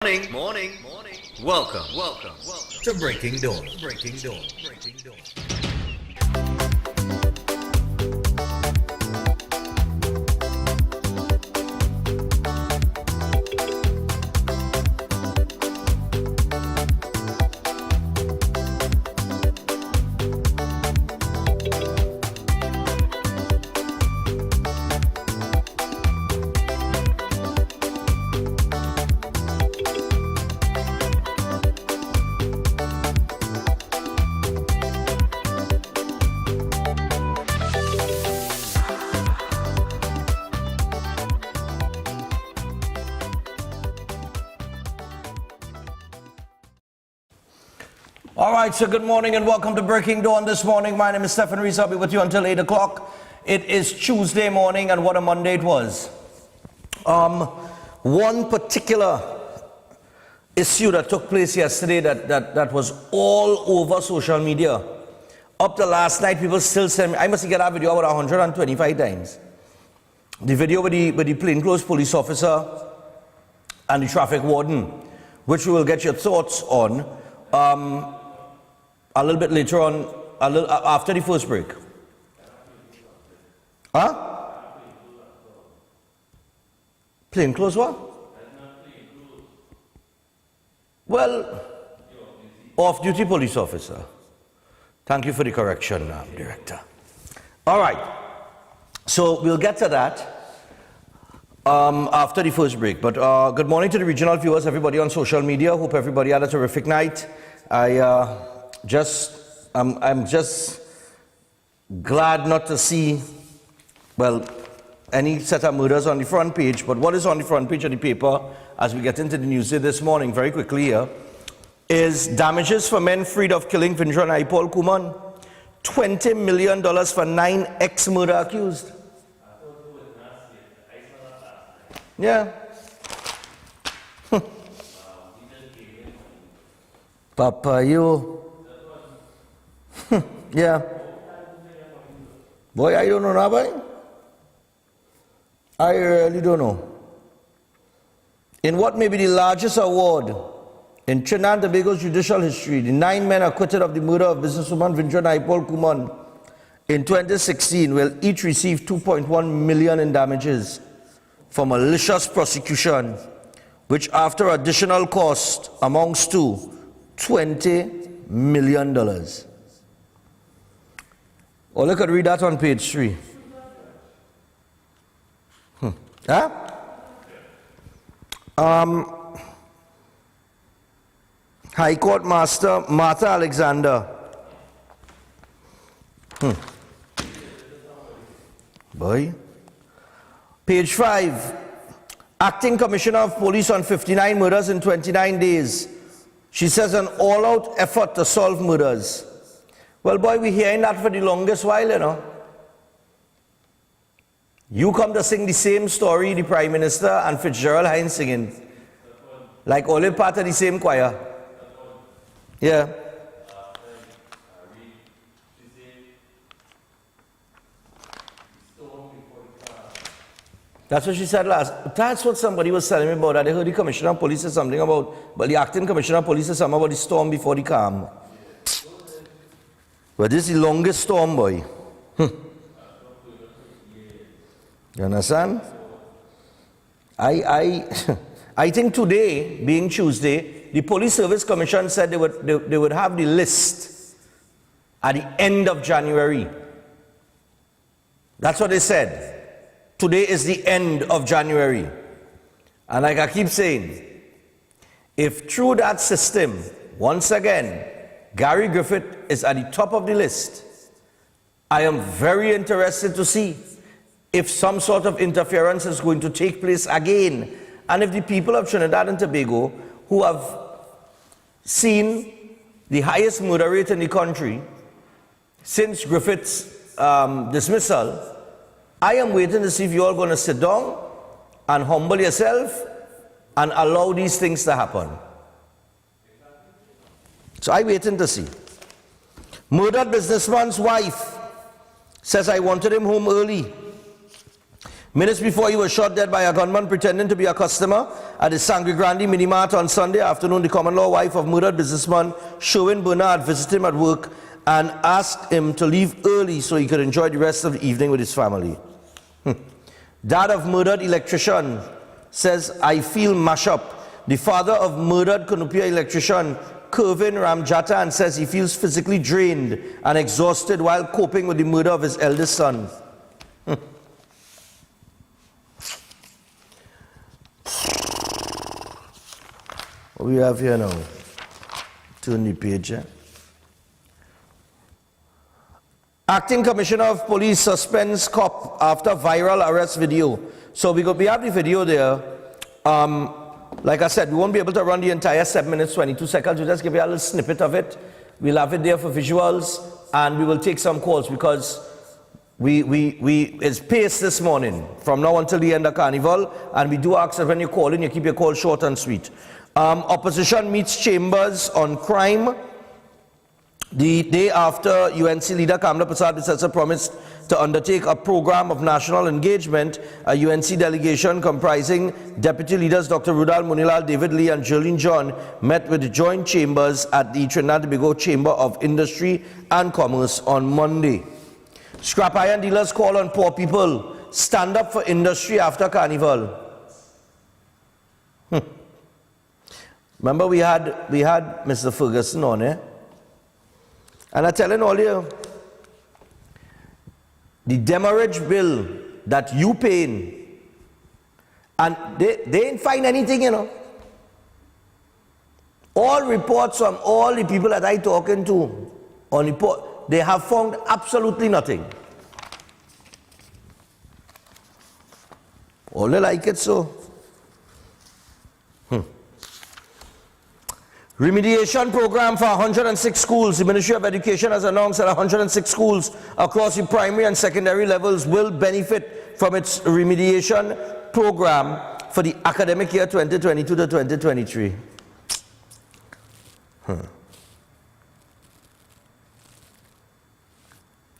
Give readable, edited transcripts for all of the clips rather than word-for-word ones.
Morning. Welcome to Breaking Dawn. All right, so good morning and welcome to Breaking Dawn this morning. My name is Stephan Reis. I'll be with you until 8 o'clock. It is Tuesday morning, and what a Monday it was. One particular issue that took place yesterday that was all over social media. Up to last night, people still send me, I must get that video about 125 times. The video with the plainclothes police officer and the traffic warden, which we will get your thoughts on. A little bit later on, after the first break. Huh? Plainclothes what? Well, off-duty police officer. Thank you for the correction, Director. All right. So we'll get to that after the first break. But good morning to the regional viewers, everybody on social media. Hope everybody had a terrific night. I'm just glad not to see, well, any set of murders on the front page, but what is on the front page of the paper as we get into the news this morning, very quickly here, is damages for men freed of killing Vindra and Paul Kuman, $20 million for 9 ex-murder accused. Yeah. Papa, you. Yeah. Boy, I don't know now, boy. I really don't know. In what may be the largest award in Trinidad and Tobago's judicial history, the 9 men acquitted of the murder of businesswoman Vindra Paul Kuman in 2016 will each receive $2.1 million in damages for malicious prosecution, which after additional cost amounts to $20 million. Or look at read that on page 3. Huh? High Court Master Martha Alexander. Boy. Page 5. Acting Commissioner of Police on 59 murders in 29 days. She says an all-out effort to solve murders. Well, boy, we're hearing that for the longest while, you know. You come to sing the same story the Prime Minister and Fitzgerald Hines singing. Like all part of the same choir. Yeah. That's what she said last. That's what somebody was telling me about. That they heard the Commissioner of Police say something about, but the Acting Commissioner of Police said something about the storm before the calm. But this is the longest storm, boy. You understand? I think today, being Tuesday, the Police Service Commission said they would have the list at the end of January. That's what they said. Today is the end of January. And like I keep saying, if through that system, once again, Gary Griffith is at the top of the list, I am very interested to see if some sort of interference is going to take place again. And if the people of Trinidad and Tobago, who have seen the highest murder rate in the country since Griffith's dismissal, I am waiting to see if you're all going to sit down and humble yourself and allow these things to happen. So I'm waiting to see. Murdered businessman's wife says, I wanted him home early. Minutes before he was shot dead by a gunman pretending to be a customer at the Sangre Grande Mini Mart on Sunday afternoon, the common-law wife of murdered businessman Sherwin Bernard visited him at work and asked him to leave early so he could enjoy the rest of the evening with his family. Dad of murdered electrician says, I feel mash up. The father of murdered Kunupia electrician Kervin Ramjata and says he feels physically drained and exhausted while coping with the murder of his eldest son. What we have here now? Turn the page. Acting Commissioner of Police suspends cop after viral arrest video. So we have the video there. Like I said, we won't be able to run the entire 7 minutes, 22 seconds. We'll just give you a little snippet of it. We'll have it there for visuals, and we will take some calls because it's paced this morning from now until the end of Carnival, and we do ask that when you call in, you keep your call short and sweet. Opposition meets chambers on crime. The day after UNC leader Kamla Prasad Bisesa promised to undertake a program of national engagement, a UNC delegation comprising deputy leaders Dr. Rudal Munilal, David Lee and Jolene John met with the joint chambers at the Trinidad and Tobago Chamber of Industry and Commerce on Monday. Scrap iron dealers call on poor people, stand up for industry after Carnival. Remember we had Mr. Ferguson on, and I'm telling all you, the demurrage bill that you paying, and they ain't find anything, you know. All reports from all the people that I talking to on report, they have found absolutely nothing. All they like it so. Remediation program for 106 schools. The Ministry of Education has announced that 106 schools across the primary and secondary levels will benefit from its remediation program for the academic year 2022 to 2023.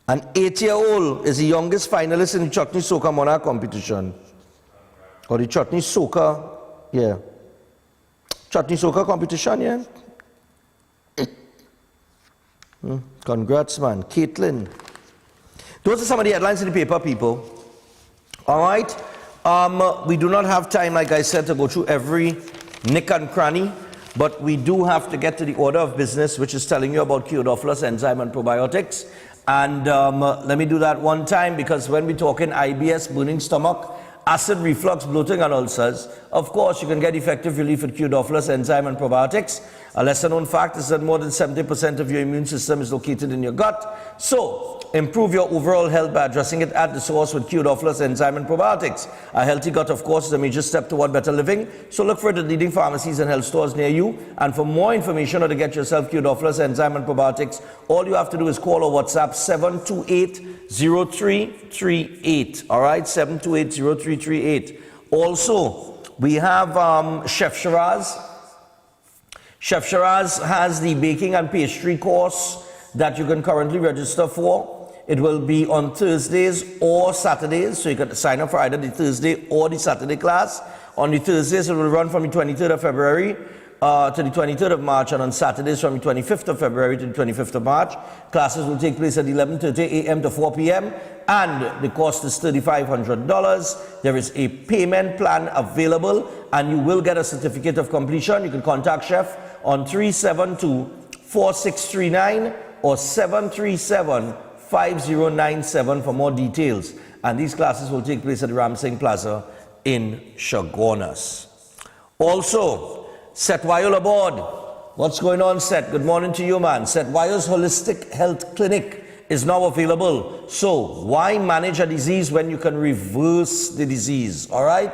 An 8-year-old is the youngest finalist in the Chutney Soca Monarch competition. Or the Chutney Soca, yeah. Chutney Soca competition, yeah? Congrats, man. Caitlin. Those are some of the headlines in the paper, people. All right? We do not have time, like I said, to go through every nick and cranny, but we do have to get to the order of business, which is telling you about Curedoflus enzyme and probiotics. And let me do that one time, because when we're talking IBS, burning stomach, acid reflux, bloating and ulcers, of course you can get effective relief with Curedoflus enzyme and probiotics. A lesser known fact is that more than 70% of your immune system is located in your gut. So improve your overall health by addressing it at the source with Curedoflus enzyme and probiotics. A healthy gut, of course, is a major step toward better living. So look for it at leading pharmacies and health stores near you. And for more information or to get yourself Curedoflus enzyme and probiotics, all you have to do is call or WhatsApp 728-0338. All right, 728-0338. Also, we have Chef Shiraz. Chef Shiraz has the baking and pastry course that you can currently register for. It will be on Thursdays or Saturdays, so you can sign up for either the Thursday or the Saturday class. On the Thursdays, it will run from the 23rd of February to the 23rd of March, and on Saturdays from the 25th of February to the 25th of March. Classes will take place at 11:30 a.m. to 4 p.m. and the cost is $3,500. There is a payment plan available, and you will get a certificate of completion. You can contact Chef on 372-4639 or 737-5097 for more details. And these classes will take place at the Ramsing Plaza in Chaguanas. Also, Seth Weil aboard. What's going on, Seth? Good morning to you, man. Seth Weil's Holistic Health Clinic is now available. So why manage a disease when you can reverse the disease? All right?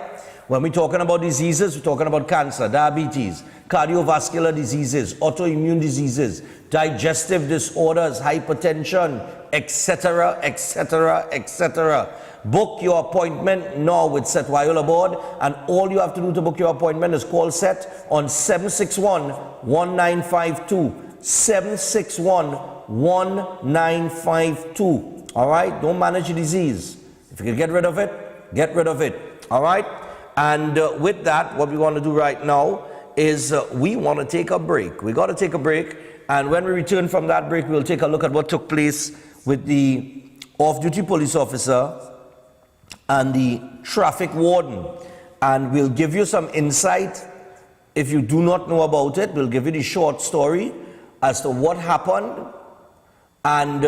When we're talking about diseases, we're talking about cancer, diabetes, cardiovascular diseases, autoimmune diseases, digestive disorders, hypertension, etc., etc., etc. Book your appointment now with Seth Weil aboard, and all you have to do to book your appointment is call Seth on 761-1952. 761-1952. All right? Don't manage the disease. If you can get rid of it, Get rid of it. All right? And with that, what we want to do right now is we want to take a break. We got to take a break. And when we return from that break, we'll take a look at what took place with the off-duty police officer and the traffic warden. And we'll give you some insight. If you do not know about it, we'll give you the short story as to what happened. And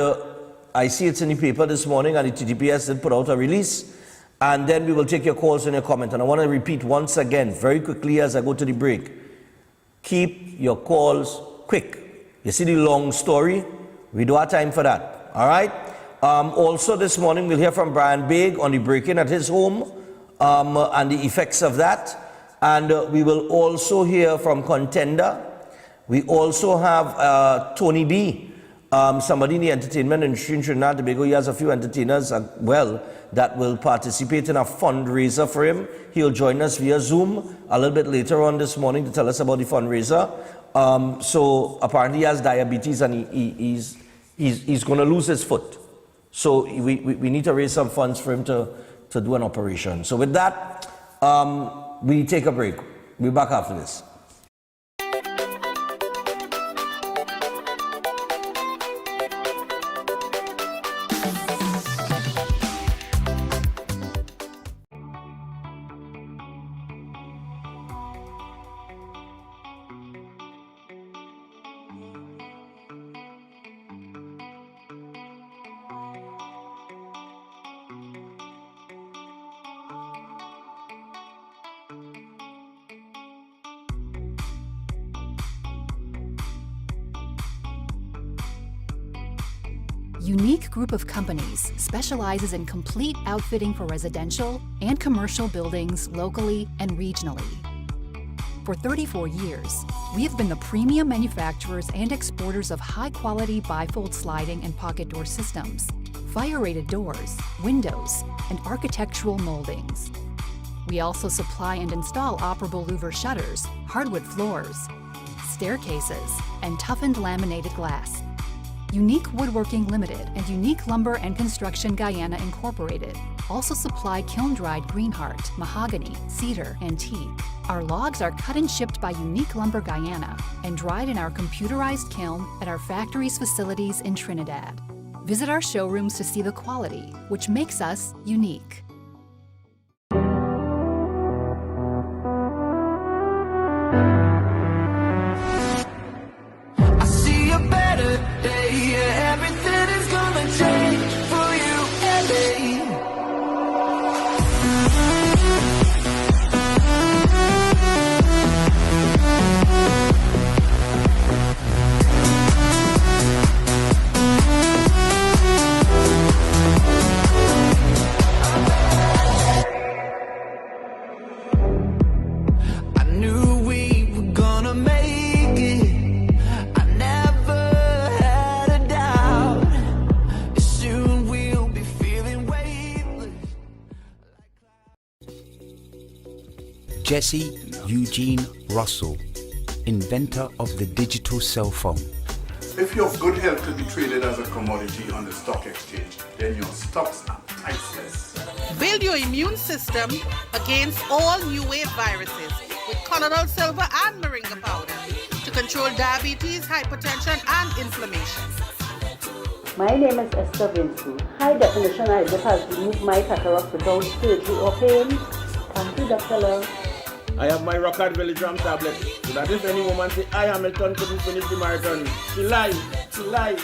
I see it's in the paper this morning, and the TDPS did put out a release. And then we will take your calls and your comments. And I want to repeat once again, very quickly as I go to the break, keep your calls quick. You see the long story? We don't have time for that. All right? Also this morning, we'll hear from Brian Baig on the break-in at his home and the effects of that. And we will also hear from Contender. We also have Tony B., somebody in the entertainment industry in Trinidad and Tobago. He has a few entertainers as well that will participate in a fundraiser for him. He'll join us via Zoom a little bit later on this morning to tell us about the fundraiser. So apparently he has diabetes and he's going to lose his foot. So we need to raise some funds for him to do an operation. So with that, we take a break. We'll be back after this. Unique Group of Companies specializes in complete outfitting for residential and commercial buildings locally and regionally. For 34 years, we have been the premium manufacturers and exporters of high-quality bifold sliding and pocket door systems, fire-rated doors, windows, and architectural moldings. We also supply and install operable louver shutters, hardwood floors, staircases, and toughened laminated glass. Unique Woodworking Limited and Unique Lumber and Construction Guyana Incorporated also supply kiln-dried greenheart, mahogany, cedar, and teak. Our logs are cut and shipped by Unique Lumber Guyana and dried in our computerized kiln at our factory's facilities in Trinidad. Visit our showrooms to see the quality, which makes us unique. Everything is gonna change for you and me. I knew we were gonna make it. I never had a doubt. Soon we'll be feeling weightless. Jesse Eugene Russell, inventor of the digital cell phone. If your good health could be traded as a commodity on the stock exchange, then your stocks are priceless. Build your immune system against all new wave viruses with colloidal silver and moringa powder to control diabetes, hypertension, and inflammation. My name is Esther Vinsky. High definition IVF has removed my cataract without surgery or pain. Thank you, Dr. Love. I have my Rockard Velodram tablet, so that if any woman say, I Hamilton couldn't finish the marathon, she lies, she lies.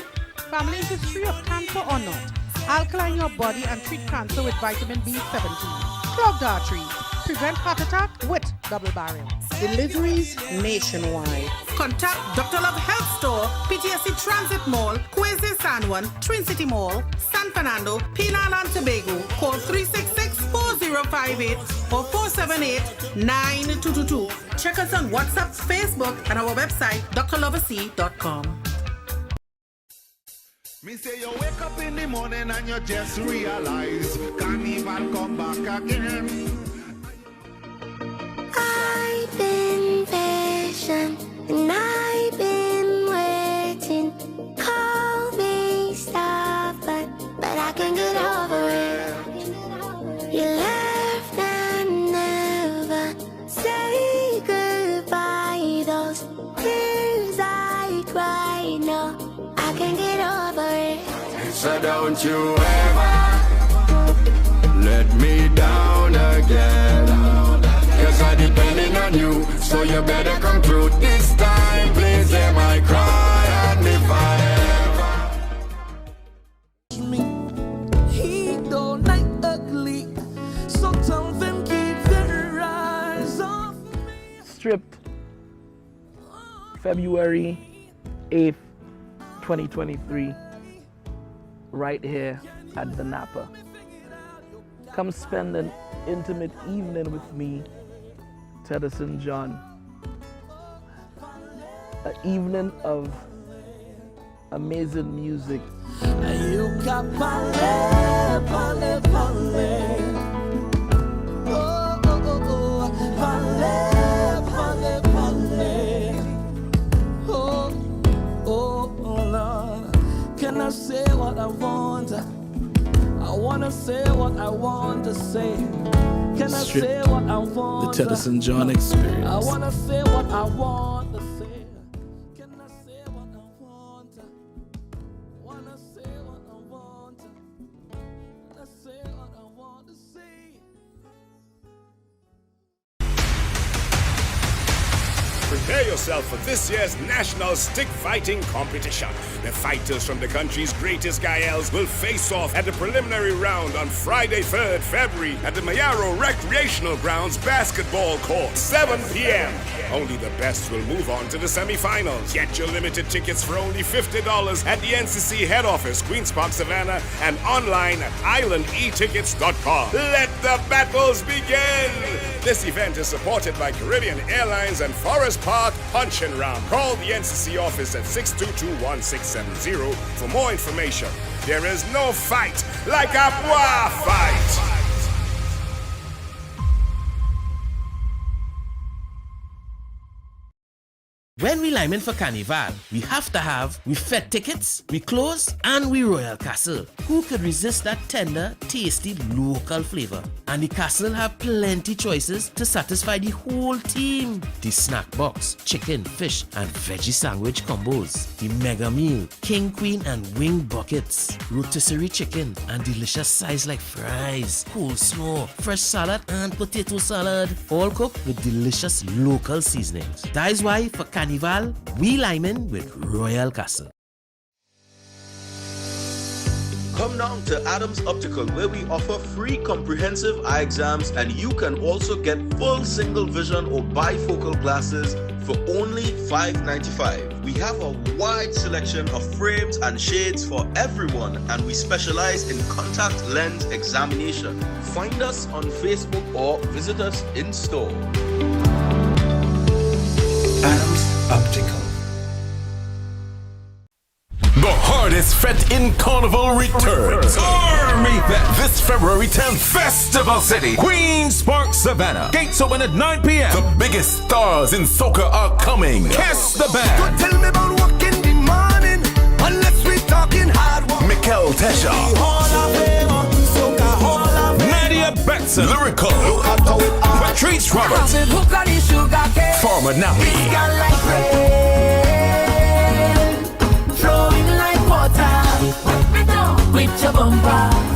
Family history of cancer or not, alkaline your body and treat cancer with vitamin B17. Clogged arteries, prevent heart attack with double barrel. Deliveries nationwide. Contact Dr. Love Health Store, PTSD Transit Mall, Quezes San Juan, Twin City Mall, San Fernando, Trinidad and Tobago. Call 366-4058 or 478-9222. Check us on WhatsApp, Facebook, and our website, drloversea.com. Me say you wake up in the morning and you just realize can't even come back again. I've been patient and I've been waiting. Call me stubborn, but I can get over it. You left So don't you ever let me down again. Cause I'm depending on you, so you better come through this time. Please hear my cry, and if I ever He don't like ugly, so tell them keep their eyes off me. Stripped February 8th, 2023, right here at the Napa. Come spend an intimate evening with me, Tedderson John. An evening of amazing music. You got pale, pale, pale. Oh, oh, oh, oh. Pale, pale, pale. Oh, oh, oh, Lord. Can I say what I want? I wanna say what I want to say. Can I say what I want? The Tedderson John experience. I wanna say what I want to say. Can I say what I want? Wanna say what I want. Let's say what I want to say. Prepare yourself for this year's National Stick Fighting Competition. The fighters from the country's greatest Gaels will face off at the preliminary round on Friday, 3rd February at the Mayaro Recreational Grounds Basketball Court, 7 p.m. Only the best will move on to the semi-finals. Get your limited tickets for only $50 at the NCC head office, Queen's Park, Savannah, and online at islandetickets.com. Let the battles begin! This event is supported by Caribbean Airlines and Forest Park Punch and Ram. Call the NCC office at 622-1670 for more information. There is no fight like a Bois fight. When we linemen for Carnival, we have to have we Fed tickets, we clothes, and we Royal Castle. Who could resist that tender, tasty, local flavor? And the Castle have plenty choices to satisfy the whole team. The snack box, chicken, fish, and veggie sandwich combos. The mega meal, king, queen, and wing buckets. Rotisserie chicken, and delicious sides like fries, coleslaw, fresh salad, and potato salad. All cooked with delicious local seasonings. That is why for Carnival, we linemen with Royal Castle. Come down to Adams Optical, where we offer free comprehensive eye exams, and you can also get full single vision or bifocal glasses for only $5.95. We have a wide selection of frames and shades for everyone, and we specialize in contact lens examination. Find us on Facebook or visit us in store. Adams Optical. The hardest fete in Carnival returns. Army Fete. This February 10th, Festival City, Queen's Park, Savannah. Gates open at 9 p.m. The biggest stars in soca are coming. Kiss the band. Don't tell me about work in the morning, unless we talking hard work. Mikel Tesha. Nadia Betson. Lyrical. Patrice Roberts. Farmer Nappy.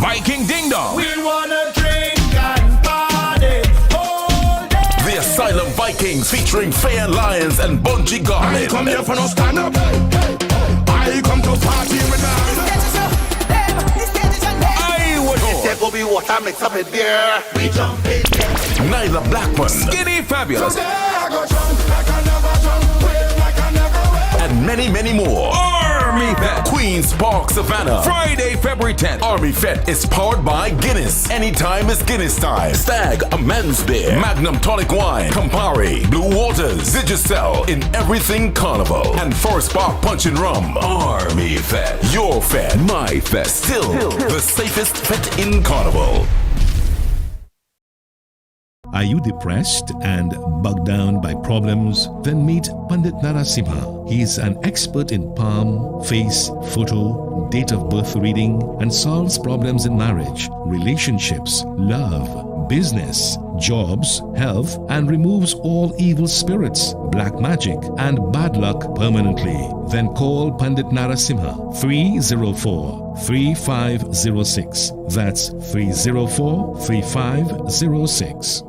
Viking Ding Dong. We wanna drink and party all day. The Asylum Vikings featuring Fair Lions and Bungie Garland. I come here for no stand up. I come to party with There will be water mixed up with beer. We jump in. Nyla Blackman. Skinny Fabulous. Today I go jump like I never jump, wave like I never wave. And many, many more. Army Fete. Queen's Park, Savannah. Friday, February 10th. Army Fete is powered by Guinness. Anytime is Guinness time. Stag, a man's beer. Magnum tonic wine. Campari. Blue Waters. Digicel in everything Carnival. And Forest Park Punch and Rum. Army Fete. Your Fete. My Fete. Still the safest Fete in Carnival. Are you depressed and bogged down by problems? Then meet Pandit Narasimha. He is an expert in palm, face, photo, date of birth reading, and solves problems in marriage, relationships, love, business, jobs, health, and removes all evil spirits, black magic, and bad luck permanently. Then call Pandit Narasimha 304-3506. That's 304-3506.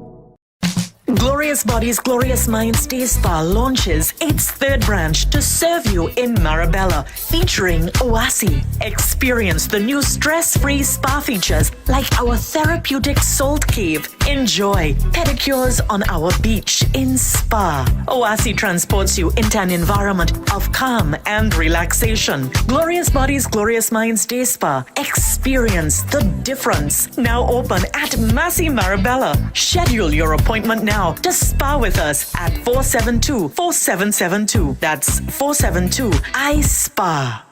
Glorious Bodies, Glorious Minds Day Spa launches its third branch to serve you in Marabella, featuring Oasi. Experience the new stress-free spa features like our therapeutic salt cave. Enjoy pedicures on our beach in Spa. Oasi transports you into an environment of calm and relaxation. Glorious Bodies, Glorious Minds Day Spa. Experience the difference. Now open at Massey Marabella. Schedule your appointment now to spa with us at 472-4772. That's 472-I-SPA.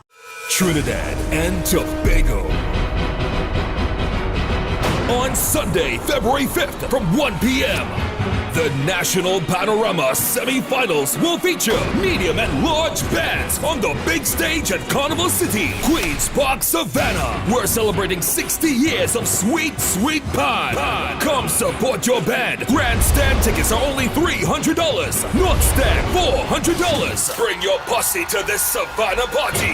Trinidad and Tobago. On Sunday, February 5th from 1 p.m., the National Panorama Semi-Finals will feature medium and large bands on the big stage at Carnival City, Queen's Park, Savannah. We're celebrating 60 years of sweet, sweet pie. Come support your band. Grandstand tickets are only $300. North Stand, $400. Bring your posse to this Savannah party.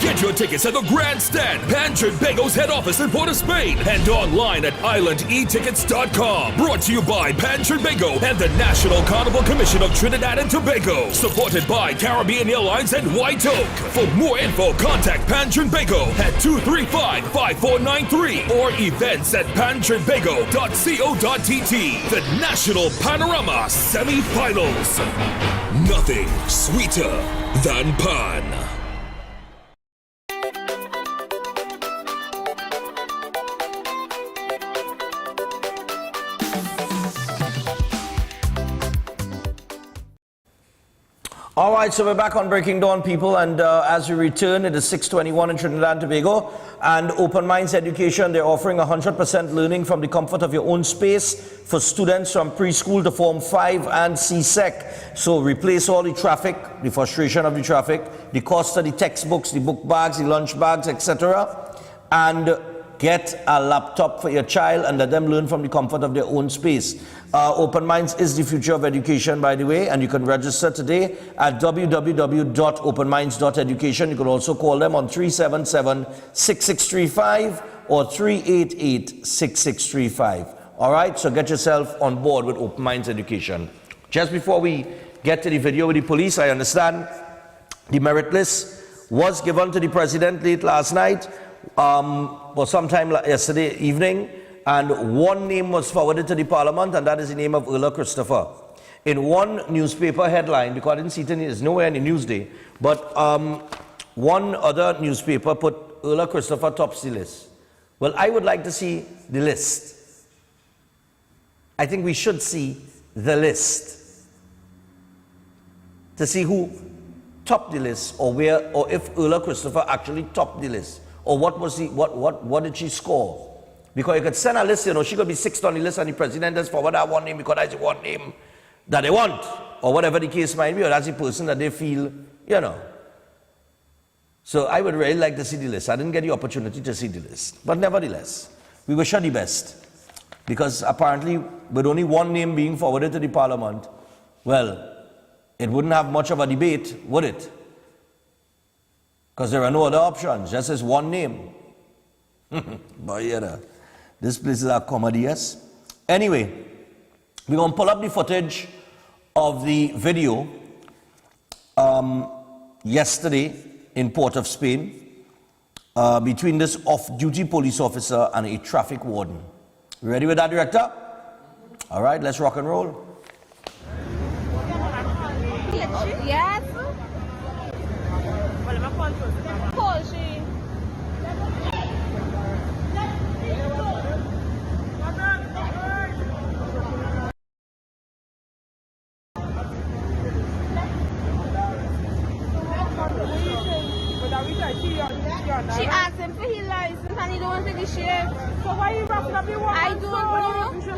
Get your tickets at the Grandstand, Pan Trinbago's head office in Port of Spain, and online at islandetickets.com. Brought to you by Pan Trinbago and the National Carnival Commission of Trinidad and Tobago. Supported by Caribbean Airlines and White Oak. For more info, contact Pan Trinbago at 235-5493 or events at pantrinbago.co.tt. The National Panorama Semi-Finals. Nothing sweeter than Pan. All right, so we're back on Breaking Dawn, people, and as we return, it is 6:21 in Trinidad and Tobago, and Open Minds Education, they're offering 100% learning from the comfort of your own space for students from preschool to Form 5 and CSEC. So replace all the traffic, the frustration of the traffic, the cost of the textbooks, the book bags, the lunch bags, etc., and get a laptop for your child and let them learn from the comfort of their own space. Open Minds is the future of education, by the way, and you can register today at www.openminds.education. You can also call them on 377-6635 or 388-6635. All right, so get yourself on board with Open Minds Education. Just before we get to the video with the police, I understand the merit list was given to the president late last night, or sometime yesterday evening, and one name was forwarded to the parliament, and that is the name of Erla Christopher. In one newspaper headline, because I didn't see it, it's nowhere in the Newsday, but one other newspaper put Erla Christopher tops the list. Well, I would like to see the list. I think we should see the list to see who topped the list, or where, or if Erla Christopher actually topped the list. Or what was the, what did she score? Because you could send a list, you know, she could be sixth on the list and the president just forward that one name because that's the one name that they want. Or whatever the case might be, or that's the person that they feel, you know. So I would really like to see the list. I didn't get the opportunity to see the list. But nevertheless, we wish her the best. Because apparently, with only one name being forwarded to the parliament, well, it wouldn't have much of a debate, would it? Because there are no other options, just as one name. But yeah, this place is a comedy, yes? Anyway, we're going to pull up the footage of the video yesterday in Port of Spain between this off-duty police officer and a traffic warden. You ready with that, Director? All right, let's rock and roll. Yes. Call she. She asked him for his license and he don't want to take the share. So why are you wrapping up your work? I don't know.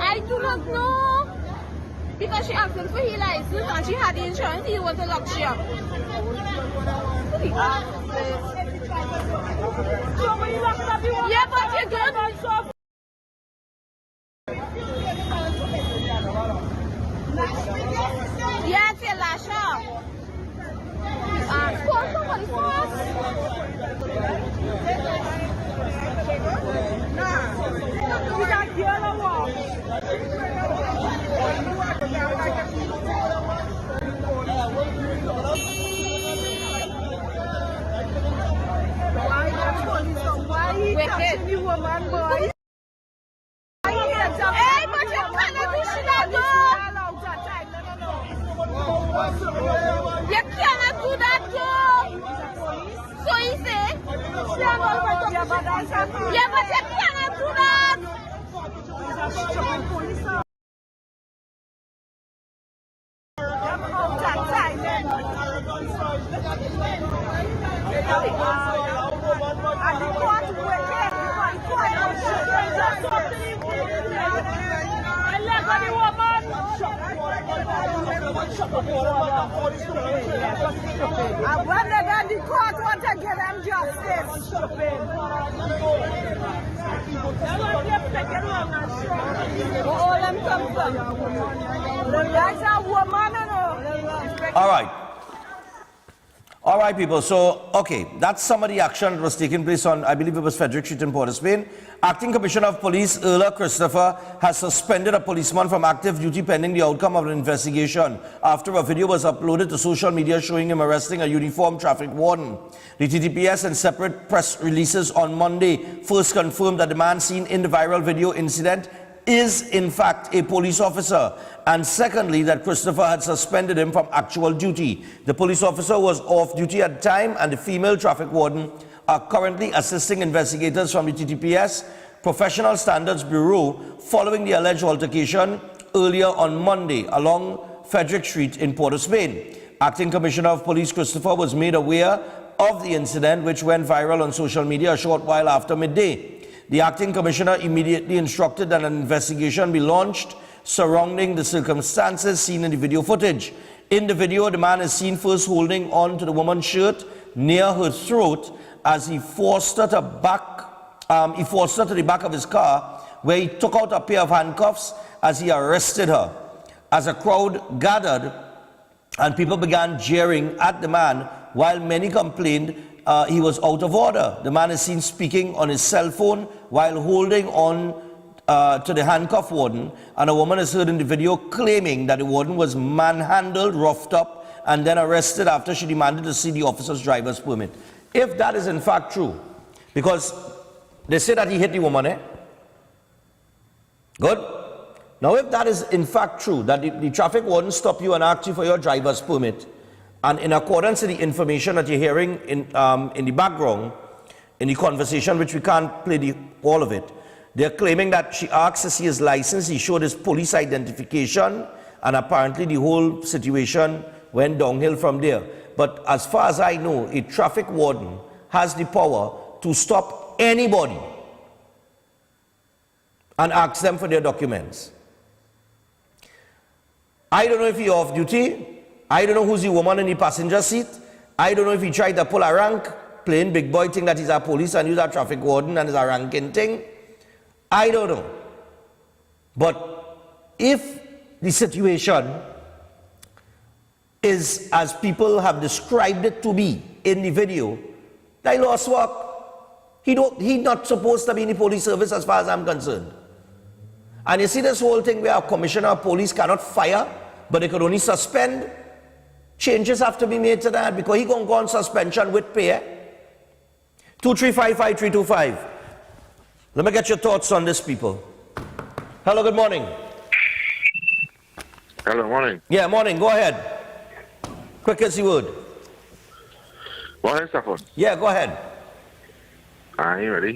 I do not know. Because she asked him for his license and she had the insurance, he was a lock shop. Yeah, but you're good. touching the woman, boy. Hey, but you cannot do shit that though. You cannot do that though. So he say. Yeah, but you cannot do that. And when they get the court want to give them justice. All them come from. That's a woman, you know. All right. All right, people. So, okay, that's some of the action that was taking place on, I believe it was Frederick Street in Port of Spain. Acting Commissioner of Police, Erla Christopher, has suspended a policeman from active duty pending the outcome of an investigation after a video was uploaded to social media showing him arresting a uniformed traffic warden. The TTPS and separate press releases on Monday first confirmed that the man seen in the viral video incident is in fact a police officer, and secondly that Christopher had suspended him from actual duty. The police officer was off duty at the time, and the female traffic warden are currently assisting investigators from the TTPS Professional Standards Bureau following the alleged altercation earlier on Monday along Frederick Street in Port of Spain. Acting Commissioner of Police Christopher was made aware of the incident, which went viral on social media a short while after midday. The acting commissioner immediately instructed that an investigation be launched surrounding the circumstances seen in the video footage. In the video, the man is seen first holding on to the woman's shirt near her throat as he forced her to the back of his car, where he took out a pair of handcuffs as he arrested her. As a crowd gathered and people began jeering at the man, while many complained he was out of order. The man is seen speaking on his cell phone while holding on to the handcuff warden, and a woman is heard in the video claiming that the warden was manhandled, roughed up, and then arrested after she demanded to see the officer's driver's permit. If that is in fact true, because they say that he hit the woman, eh? Good? Now if that is in fact true, that the traffic warden stopped you and asked you for your driver's permit, and in accordance to the information that you're hearing in the background, in the conversation, which we can't play all of it, they're claiming that she asked to see his license, he showed his police identification, and apparently the whole situation went downhill from there. But as far as I know, a traffic warden has the power to stop anybody and ask them for their documents. I don't know if you're off duty. I don't know who's the woman in the passenger seat. I don't know if he tried to pull a rank, playing big boy thing that he's a police and he's a traffic warden and is a ranking thing. I don't know. But if the situation is as people have described it to be in the video, they lost work. He's not supposed to be in the police service as far as I'm concerned. And you see this whole thing where a commissioner of police cannot fire, but they could only suspend. Changes have to be made to that, because he going to go on suspension with pay. 2355325. Let me get your thoughts on this, people. Hello, good morning. Hello, morning. Yeah, morning. Go ahead. Quick as you would. Morning, Stephan. Yeah, go ahead. I ain't really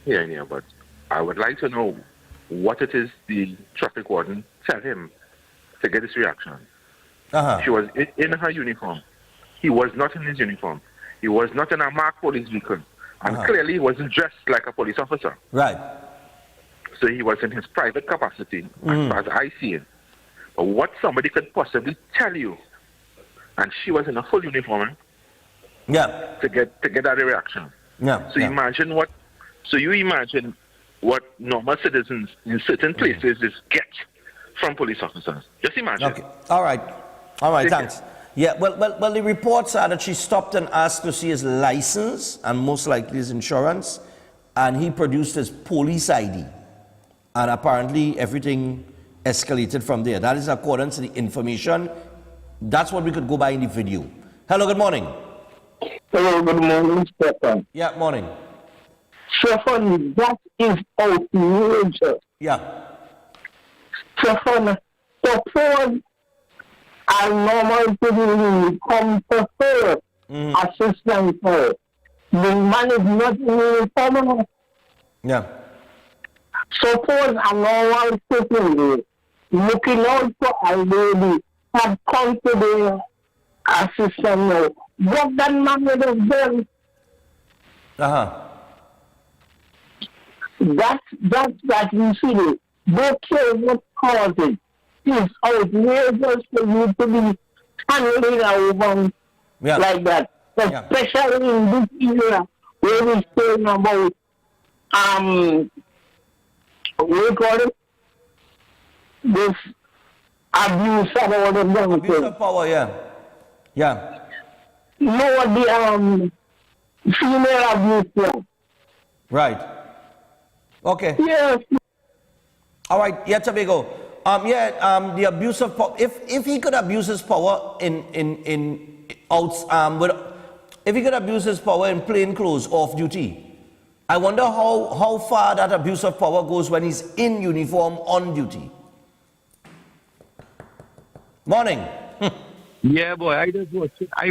hearing you, but I would like to know what it is the traffic warden tell him to get this reaction. She was in her uniform. He was not in his uniform. He was not in a marked police vehicle. And clearly he wasn't dressed like a police officer. Right. So he was in his private capacity, as far as I see it. But what somebody could possibly tell you, and she was in a full uniform, to get that reaction. Yeah. So imagine you imagine what normal citizens in certain places get from police officers. Just imagine. Okay. All right, thanks. Yeah, well, the reports are that she stopped and asked to see his license and most likely his insurance, and he produced his police ID. And apparently everything escalated from there. That is according to the information. That's what we could go by in the video. Hello, good morning. Hello, good morning, Stephan. Yeah, morning. Stephan, that is outrageous. Yeah. Stephan, suppose a normal civilian come to her, assistant her. The man is not in uniform. Yeah. Suppose a normal citizen looking out for a lady have come to the assistant now. What that man would have done? That you see, don't care what caused it. It's outrageous for you to be handling a woman like that. Especially in this area where we're saying about what do you call it? This abuse of all the young abuse of power, yeah. No, the female abuse. Right. Okay. Yes. All right. Yeah, Tobago. The abuse of power. If he could abuse his power if he could abuse his power in plain clothes off duty, I wonder how far that abuse of power goes when he's in uniform on duty. Morning. Yeah, boy, I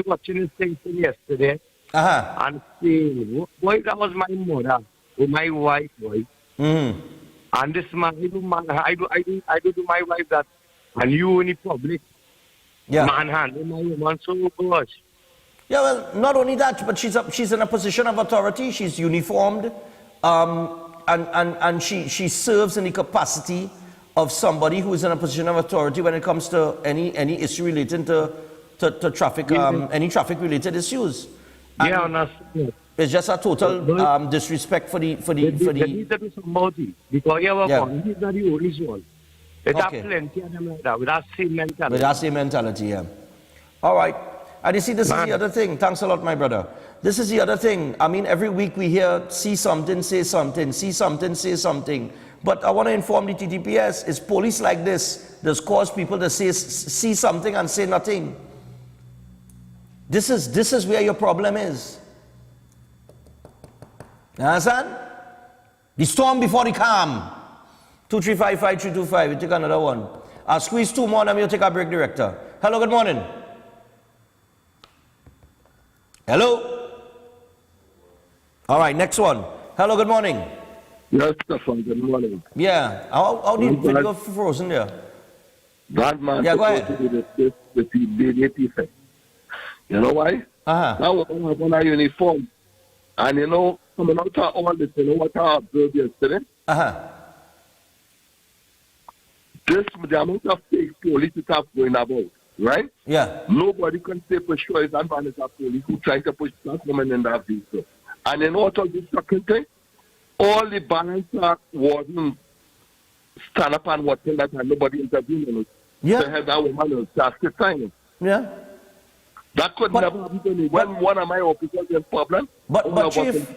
watching this thing from yesterday. And saying, boy, that was my mother, or my wife, boy. And this man, I do to my wife that, and you in the public, manhandling my woman, so gosh. Yeah, well, not only that, but she's in a position of authority. She's uniformed, and she serves in the capacity of somebody who is in a position of authority when it comes to any issue relating to traffic, any traffic-related issues. And it's just a total disrespect for the. They need to do somebody because he's not the only one. There are plenty of them like that with that same mentality. With that same mentality, yeah. All right. And you see, this is the other thing. Thanks a lot, my brother. This is the other thing. I mean, every week we hear, see something, say something, see something, say something. But I want to inform the TTPS, it's police like this that cause people to see something and say nothing. This is where your problem is. You understand? The storm before the calm. 2355325. We take another one. I'll squeeze two more and we'll take a break, director. Hello, good morning. Hello? All right, next one. Hello, good morning. Yes, Stephan, good morning. Yeah, how did you go frozen there? That man, go ahead. You know why? That was on a uniform. And you know, coming out of all this, you know what I observed yesterday? The amount of fake police that are going about, right? Yeah. Nobody can say for sure it's that man is a police who trying to push that woman in that vehicle. And you know what all this second thing? All the balancer wardens stand up and watching that and nobody intervening. Yeah. To have that woman just the time. Yeah. That could never happen to me. When one of my officers in problem. But Chief,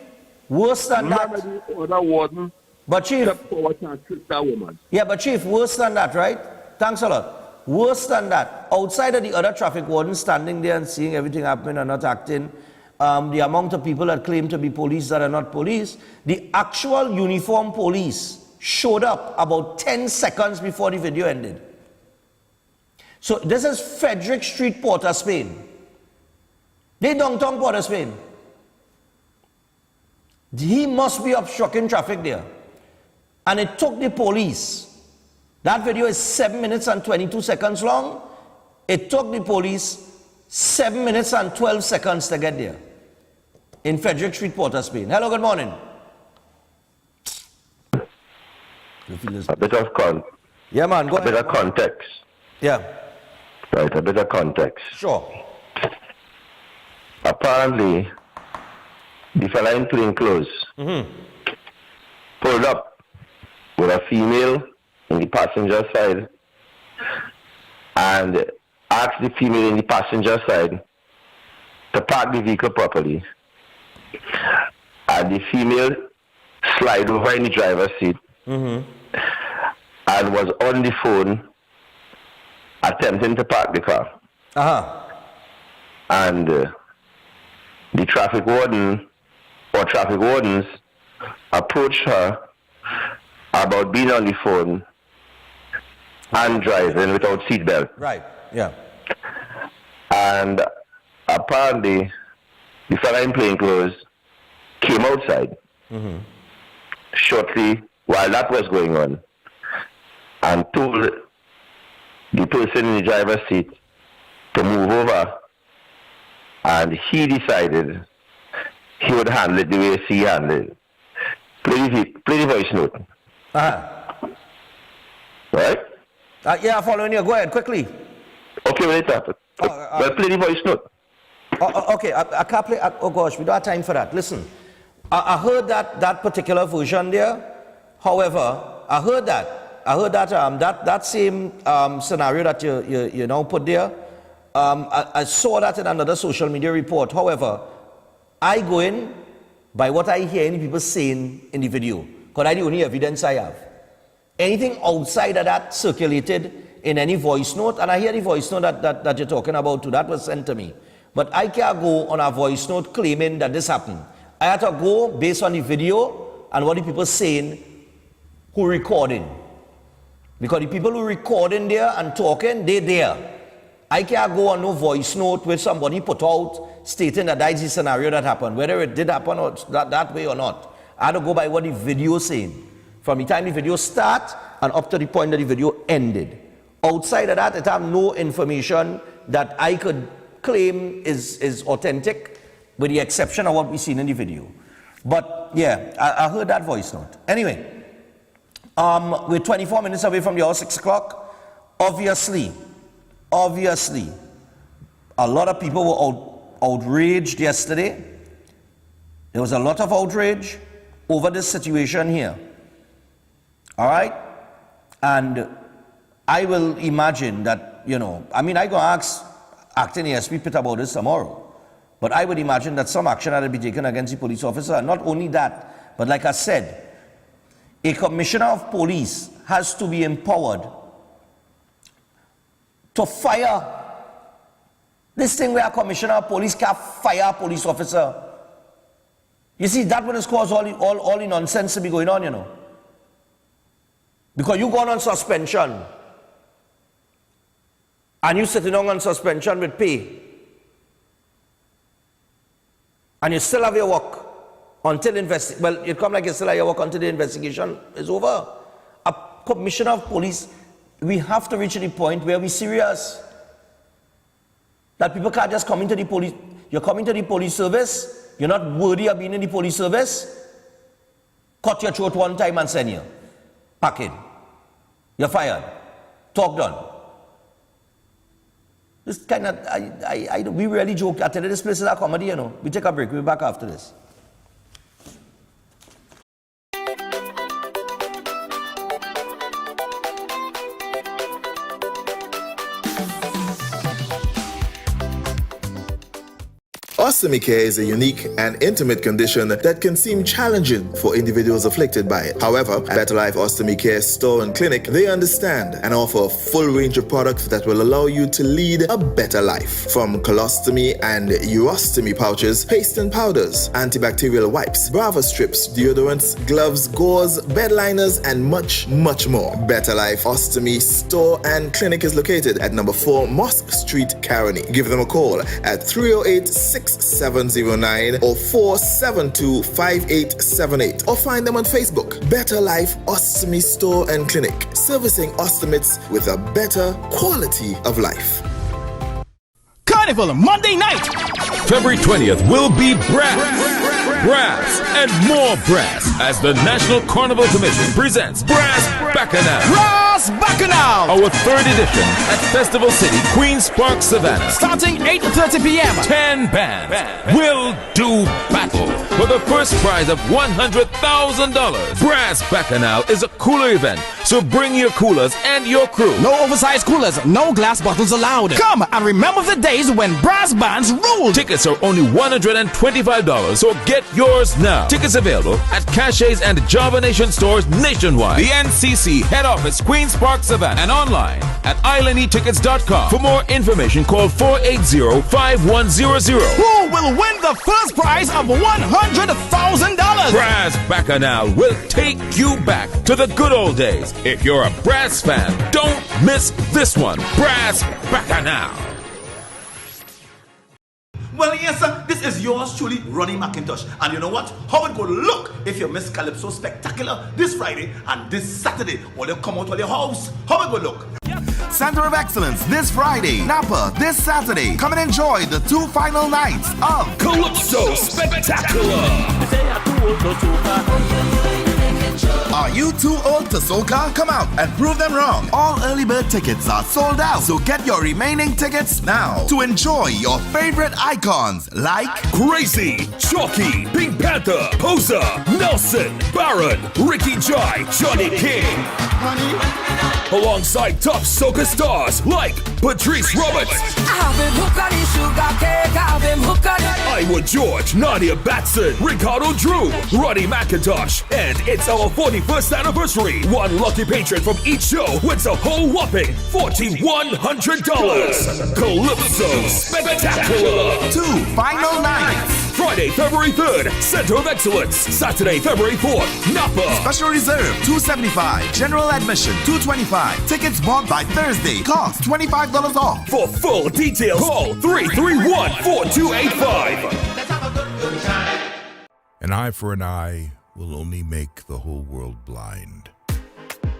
worse than that. Other warden. But Chief. That woman. Yeah, but Chief, worse than that, right? Thanks a lot. Worse than that. Outside of the other traffic wardens standing there and seeing everything happen and not acting, the amount of people that claim to be police that are not police, the actual uniform police showed up about 10 seconds before the video ended. So this is Frederick Street, Port of Spain. They downtown Port of Spain. He must be obstructing traffic there. And it took the police. That video is 7 minutes and 22 seconds long. It took the police 7 minutes and 12 seconds to get there. In Frederick Street, Port of Spain. Hello, good morning. A bit of yeah, man, go ahead. A bit of context. Yeah. Right, a bit of context. Sure. Apparently, the fella in plain clothes pulled up with a female in the passenger side and asked the female in the passenger side to park the vehicle properly. And the female slid over in the driver's seat and was on the phone attempting to park the car. And the traffic warden or traffic wardens approached her about being on the phone and driving without seatbelt. Right, yeah. And apparently, the fella in plain clothes came outside shortly while that was going on and told the person in the driver's seat to move over, and he decided he would handle it the way he handled it. Play the voice note. Right? Yeah, I'm following you. Go ahead, quickly. Okay, wait after. Well, play the voice note. Okay, I can't play. Oh gosh, we don't have time for that. Listen, I heard that particular version there. However, I heard that same scenario that you now put there. I saw that in another social media report. However, I go in by what I hear any people saying in the video, because that's the only evidence I have. Anything outside of that circulated in any voice note, and I hear the voice note that you're talking about too, that was sent to me. But I can't go on a voice note claiming that this happened. I have to go based on the video and what the people saying who recording. Because the people who recording there and talking, they're there. I can't go on no voice note where somebody put out stating that that's the scenario that happened, whether it did happen or that way or not. I have to go by what the video is saying. From the time the video started and up to the point that the video ended. Outside of that, it have no information that I could claim is authentic, with the exception of what we seen in the video. But yeah, I heard that voice note. Anyway, we're 24 minutes away from the hour 6 o'clock. Obviously, a lot of people were outraged yesterday. There was a lot of outrage over this situation here. All right? And I will imagine that, I going to ask acting ASP Pitt about this tomorrow. But I would imagine that some action had to be taken against the police officer. And not only that, but like I said, a commissioner of police has to be empowered to fire. This thing where a commissioner of police can't fire a police officer. You see, that one has caused all the nonsense to be going on, Because you gone on suspension. And you sitting on suspension with pay. And you still have your work until it come like you still have your work until the investigation is over. A commissioner of police, we have to reach to the point where we're serious. That people can't just come into the police. You're coming to the police service, you're not worthy of being in the police service, cut your throat one time and send you. Pack in. You're fired. Talk done. This kind of, we really joke. I tell you, this place is a comedy, We take a break. We'll be back after this. Ostomy care is a unique and intimate condition that can seem challenging for individuals afflicted by it. However, at Better Life Ostomy Care Store and Clinic, they understand and offer a full range of products that will allow you to lead a better life. From colostomy and urostomy pouches, paste and powders, antibacterial wipes, Brava strips, deodorants, gloves, gauze, bed liners, and much, much more. Better Life Ostomy Store and Clinic is located at number 4 Mosque Street, Caroni. Give them a call at 308-6709 or 472-5878 or find them on Facebook. Better Life Ostomy Store and Clinic, servicing ostomates with a better quality of life. Carnival Monday night! February 20th will be brass, and more brass as the National Carnival Commission presents Brass Bacchanal. Brass Bacchanal! Our 3rd edition at Festival City, Queen's Park, Savannah. Starting 8:30 p.m. 10 bands will do battle for the first prize of $100,000. Brass Bacchanal is a cooler event, so bring your coolers and your crew. No oversized coolers, no glass bottles allowed. Come and remember the days when brass bands ruled. Tickets are only $125, so get yours now. Tickets available at Caches and Java Nation stores nationwide. The NCC head office, Queen's Park, Savannah, and online at islandetickets.com. For more information, call 480-5100. Who will will win the first prize of $100,000. Brass Bacchanal will take you back to the good old days. If you're a brass fan, don't miss this one. Brass Bacchanal. Well, yes, sir, this is yours truly, Ronnie McIntosh. And you know what? How it go look if you miss Calypso Spectacular this Friday and this Saturday? Will you come out of your house? How it go look? Center of Excellence this Friday, Napa this Saturday. Come and enjoy the 2 final nights of Calypso Spectacular. Are you too old to soca? Come out and prove them wrong. All early bird tickets are sold out, so get your remaining tickets now to enjoy your favorite icons like Crazy, Chalky, Pink Panther, Poser, Nelson, Baron, Ricky Jai, Johnny King. Alongside top soca stars like Patrice Roberts, Iowa George, Nadia Batson, Ricardo Drew, Ronnie McIntosh, and it's our 41st anniversary. One lucky patron from each show wins a whole whopping $4,100. Calypso Spectacular. 2 final nights. Friday, February 3rd, Center of Excellence. Saturday, February 4th, Napa. Special reserve, $275. General admission, $225. Tickets bought by Thursday. Cost $25 off. For full details, call 331-4285. An eye for an eye will only make the whole world blind.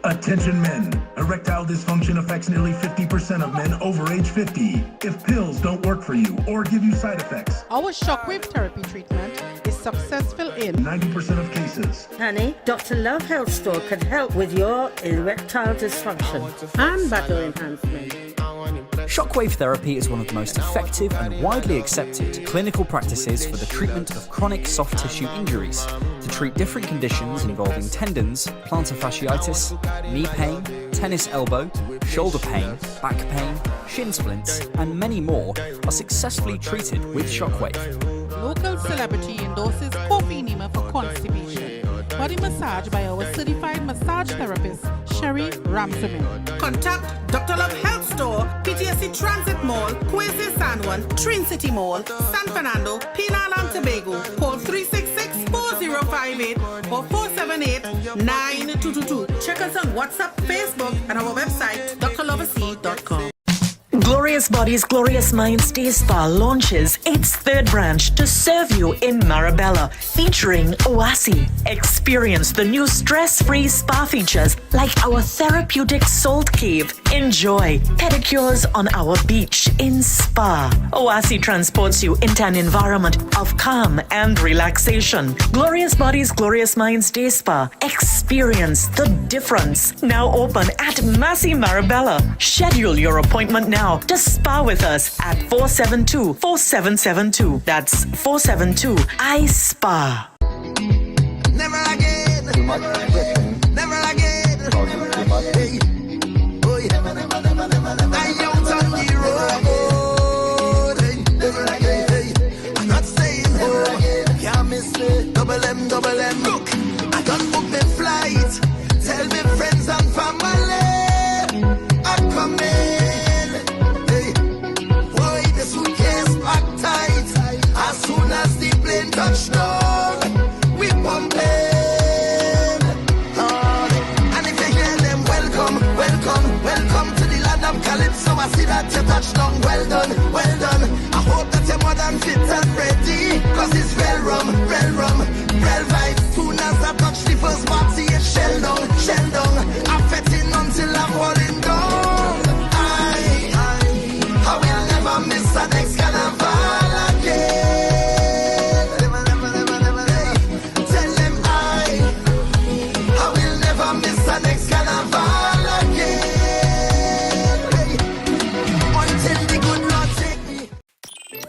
Attention men, erectile dysfunction affects nearly 50% of men over age 50. If pills don't work for you or give you side effects, Our shockwave therapy treatment is successful in 90% of cases. Honey, Dr. Love Health Store can help with your erectile dysfunction and battle enhancement. Shockwave therapy is one of the most effective and widely accepted clinical practices for the treatment of chronic soft tissue injuries, to treat different conditions involving tendons, plantar fasciitis, knee pain, tennis elbow, shoulder pain, back pain, shin splints, and many more are successfully treated with Shockwave. Local celebrity endorses coffee enema for constipation. Body massage by our certified massage therapist, Sherry Ramsamin. Contact Dr. Love Health Store, PTSD Transit Mall, Quezon San Juan, Trin City Mall, San Fernando, Trinidad and Tobago. Call 366-4058 or 478-9222. Check us on WhatsApp, Facebook, and our website, drloversea.com. Glorious Bodies, Glorious Minds Day Spa launches its 3rd branch to serve you in Marabella, featuring Oasi. Experience the new stress-free spa features like our therapeutic salt cave. Enjoy pedicures on our beach in Spa. Oasi transports you into an environment of calm and relaxation. Glorious Bodies, Glorious Minds Day Spa. Experience the difference. Now open at Massey Marabella. Schedule your appointment now to spa with us at 472-4772. That's 472-I-SPA. Never again. Never again. Hey. Oh, yeah. I out on the road. Hey. Never again. Hey. I'm not saying oh. Can't miss it. Double M. Look, I done book my flight. Tell me friends and family I'm coming. As soon as the plane touched down, we pumping. And if you hear them, welcome to the land of Calypso. I see that you touched down, well done. I hope that you're more than fit and ready, cause it's real rum, real vibe. Soon as I touch the first party, it's shell down. I'm fetting until I'm falling down. I will never miss the next carnival again. Tell them I will never miss the next carnival again. Until the good Lord take me.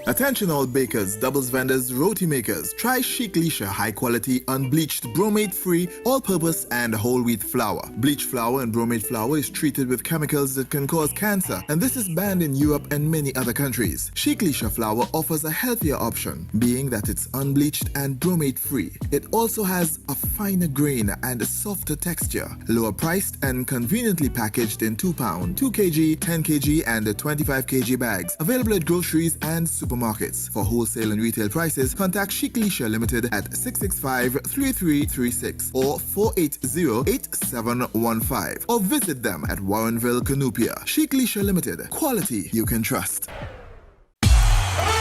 Attention all bakers, doubles vendors, roti makers. Try Chic Leisha high quality, unbleached, bromate free, all purpose and whole wheat flour. Bleached flour and bromate flour is treated with chemicals that can cause cancer, and this is banned in Europe and many other countries. Chic Leisha flour offers a healthier option, being that it's unbleached and bromate free. It also has a finer grain and a softer texture, lower priced and conveniently packaged in 2 pound, 2 kg, 10 kg and 25 kg bags, available at groceries and supermarkets. supermarkets. For wholesale and retail prices, contact Chic Leisure Limited at 665-3336 or 480-8715 or visit them at Warrenville, Canupia. Chic Leisure Limited. Quality you can trust.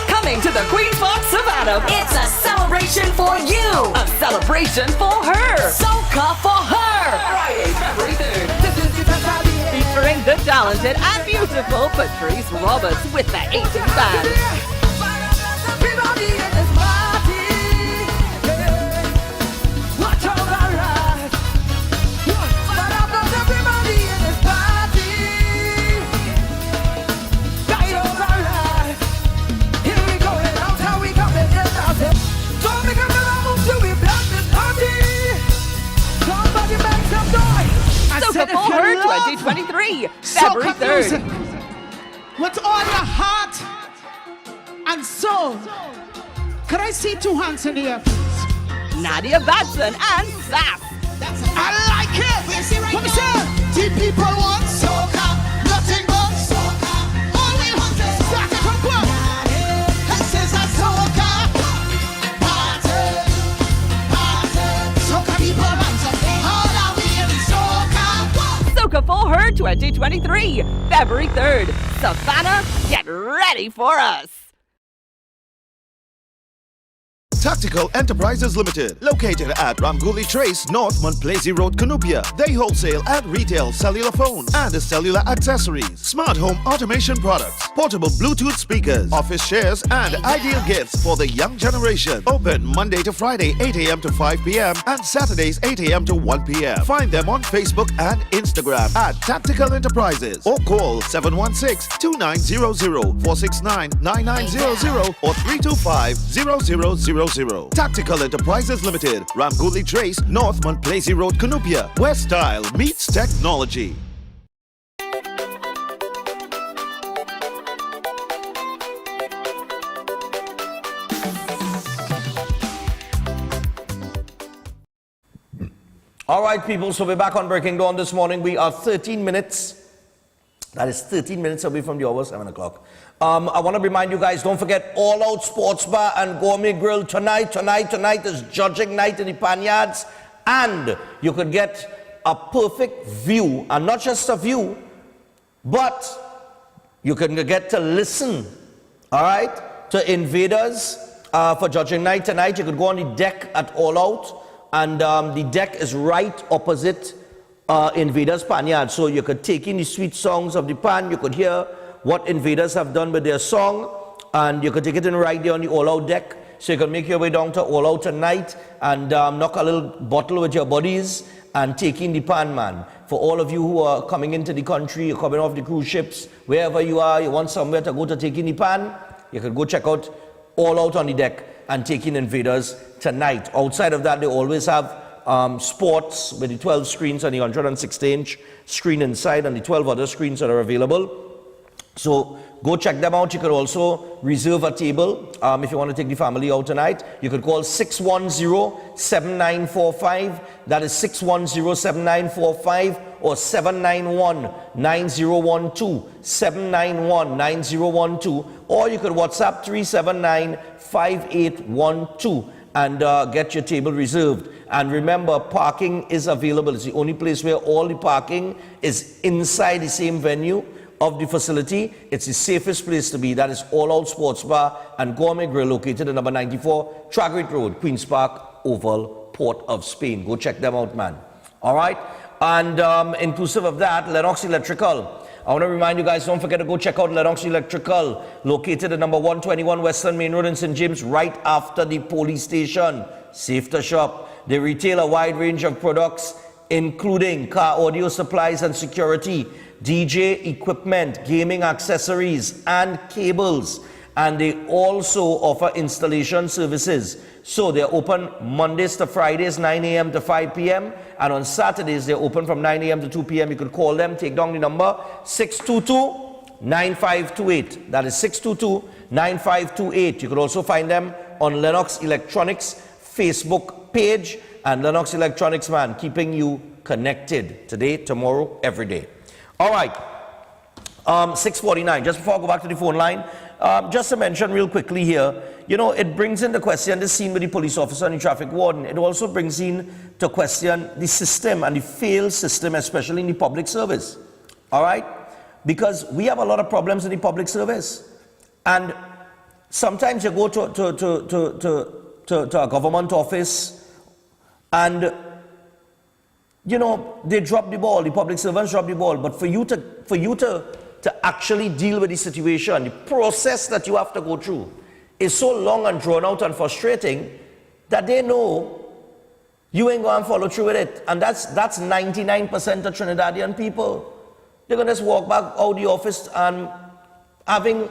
Coming to the Queen's Park Savannah. It's a celebration for you. A celebration for her. Soca for her. Friday, February 3rd. Featuring the talented and beautiful Patrice Roberts with the 80s band. Soca for her 2023, February 3rd. With all your heart and soul. Could I see two hands in the air, please? Nadia Batson and Sass. I like it. Let me say, the people want soca, nothing but soca. All we want is soca. Come on. This is a soca party, party. Soca people want to all are we in soca. Soca for her 2023, February 3rd. Savannah, get ready for us. Tactical Enterprises Limited, located at Ramguli Trace, North Montplaisir Road, Canupia. They wholesale and retail cellular phones and cellular accessories, smart home automation products, portable Bluetooth speakers, office chairs, and ideal gifts for the young generation. Open Monday to Friday, 8 a.m. to 5 p.m. and Saturdays, 8 a.m. to 1 p.m. Find them on Facebook and Instagram at Tactical Enterprises or call 716-2900, 469-9900 or 325-0000. Tactical Enterprises Limited, Ramguli Trace, North Montplaisir Road, Canupia, where style meets technology. All right, people, so we're back on Breaking Dawn this morning. We are 13 minutes. That is 13 minutes away from the hour, 7 o'clock. I want to remind you guys, don't forget All Out Sports Bar and Gourmet Grill tonight. Tonight is judging night in the Panyards. And you could get a perfect view, and not just a view, but you can get to listen, all right, to Invaders for judging night tonight. You could go on the deck at All Out, and the deck is right opposite Invaders Panyard. So you could take in the sweet songs of the pan, you could hear what Invaders have done with their song, and you could take it in right there on the All Out deck. So you can make your way down to All Out tonight and knock a little bottle with your buddies and take in the pan, man. For all of you who are coming into the country, you're coming off the cruise ships, wherever you are, you want somewhere to go to take in the pan, you can go check out All Out on the deck and take in Invaders tonight. Outside of that, they always have sports with the 12 screens and the 160-inch screen inside and the 12 other screens that are available. So go check them out. You could also reserve a table if you want to take the family out tonight. You could call 610-7945. That is 610-7945 or 791-9012. 791-9012. Or you could WhatsApp 379-5812 and get your table reserved. And remember, parking is available. It's the only place where all the parking is inside the same venue of the facility. It's the safest place to be. That is All Out Sports Bar and Gourmet Grill, located at number 94 Tragrate Road, Queen's Park, Oval, Port of Spain. Go check them out, man. All right? And inclusive of that, Lennox Electrical. I want to remind you guys, don't forget to go check out Lennox Electrical, located at number 121 Western Main Road in St. James, right after the police station. Safe to shop. They retail a wide range of products, including car audio supplies and security, DJ equipment, gaming accessories, and cables. And they also offer installation services. So they're open Mondays to Fridays, 9 a.m. to 5 p.m. And on Saturdays, they're open from 9 a.m. to 2 p.m. You could call them, take down the number, 622-9528. That is 622-9528. You could also find them on Lennox Electronics Facebook page. And Lennox Electronics, man, keeping you connected today, tomorrow, every day. All right, 6:49. Just before I go back to the phone line, just to mention real quickly here, you know, it brings in the question, this scene with the police officer and the traffic warden, it also brings in to question the system and the failed system, especially in the public service. All right? Because we have a lot of problems in the public service. And sometimes you go to a government office and, you know, they drop the ball, the public servants drop the ball, but for you to actually deal with the situation, the process that you have to go through is so long and drawn out and frustrating that they know you ain't going to follow through with it. And that's 99% of Trinidadian people. They're going to just walk back out the office and having,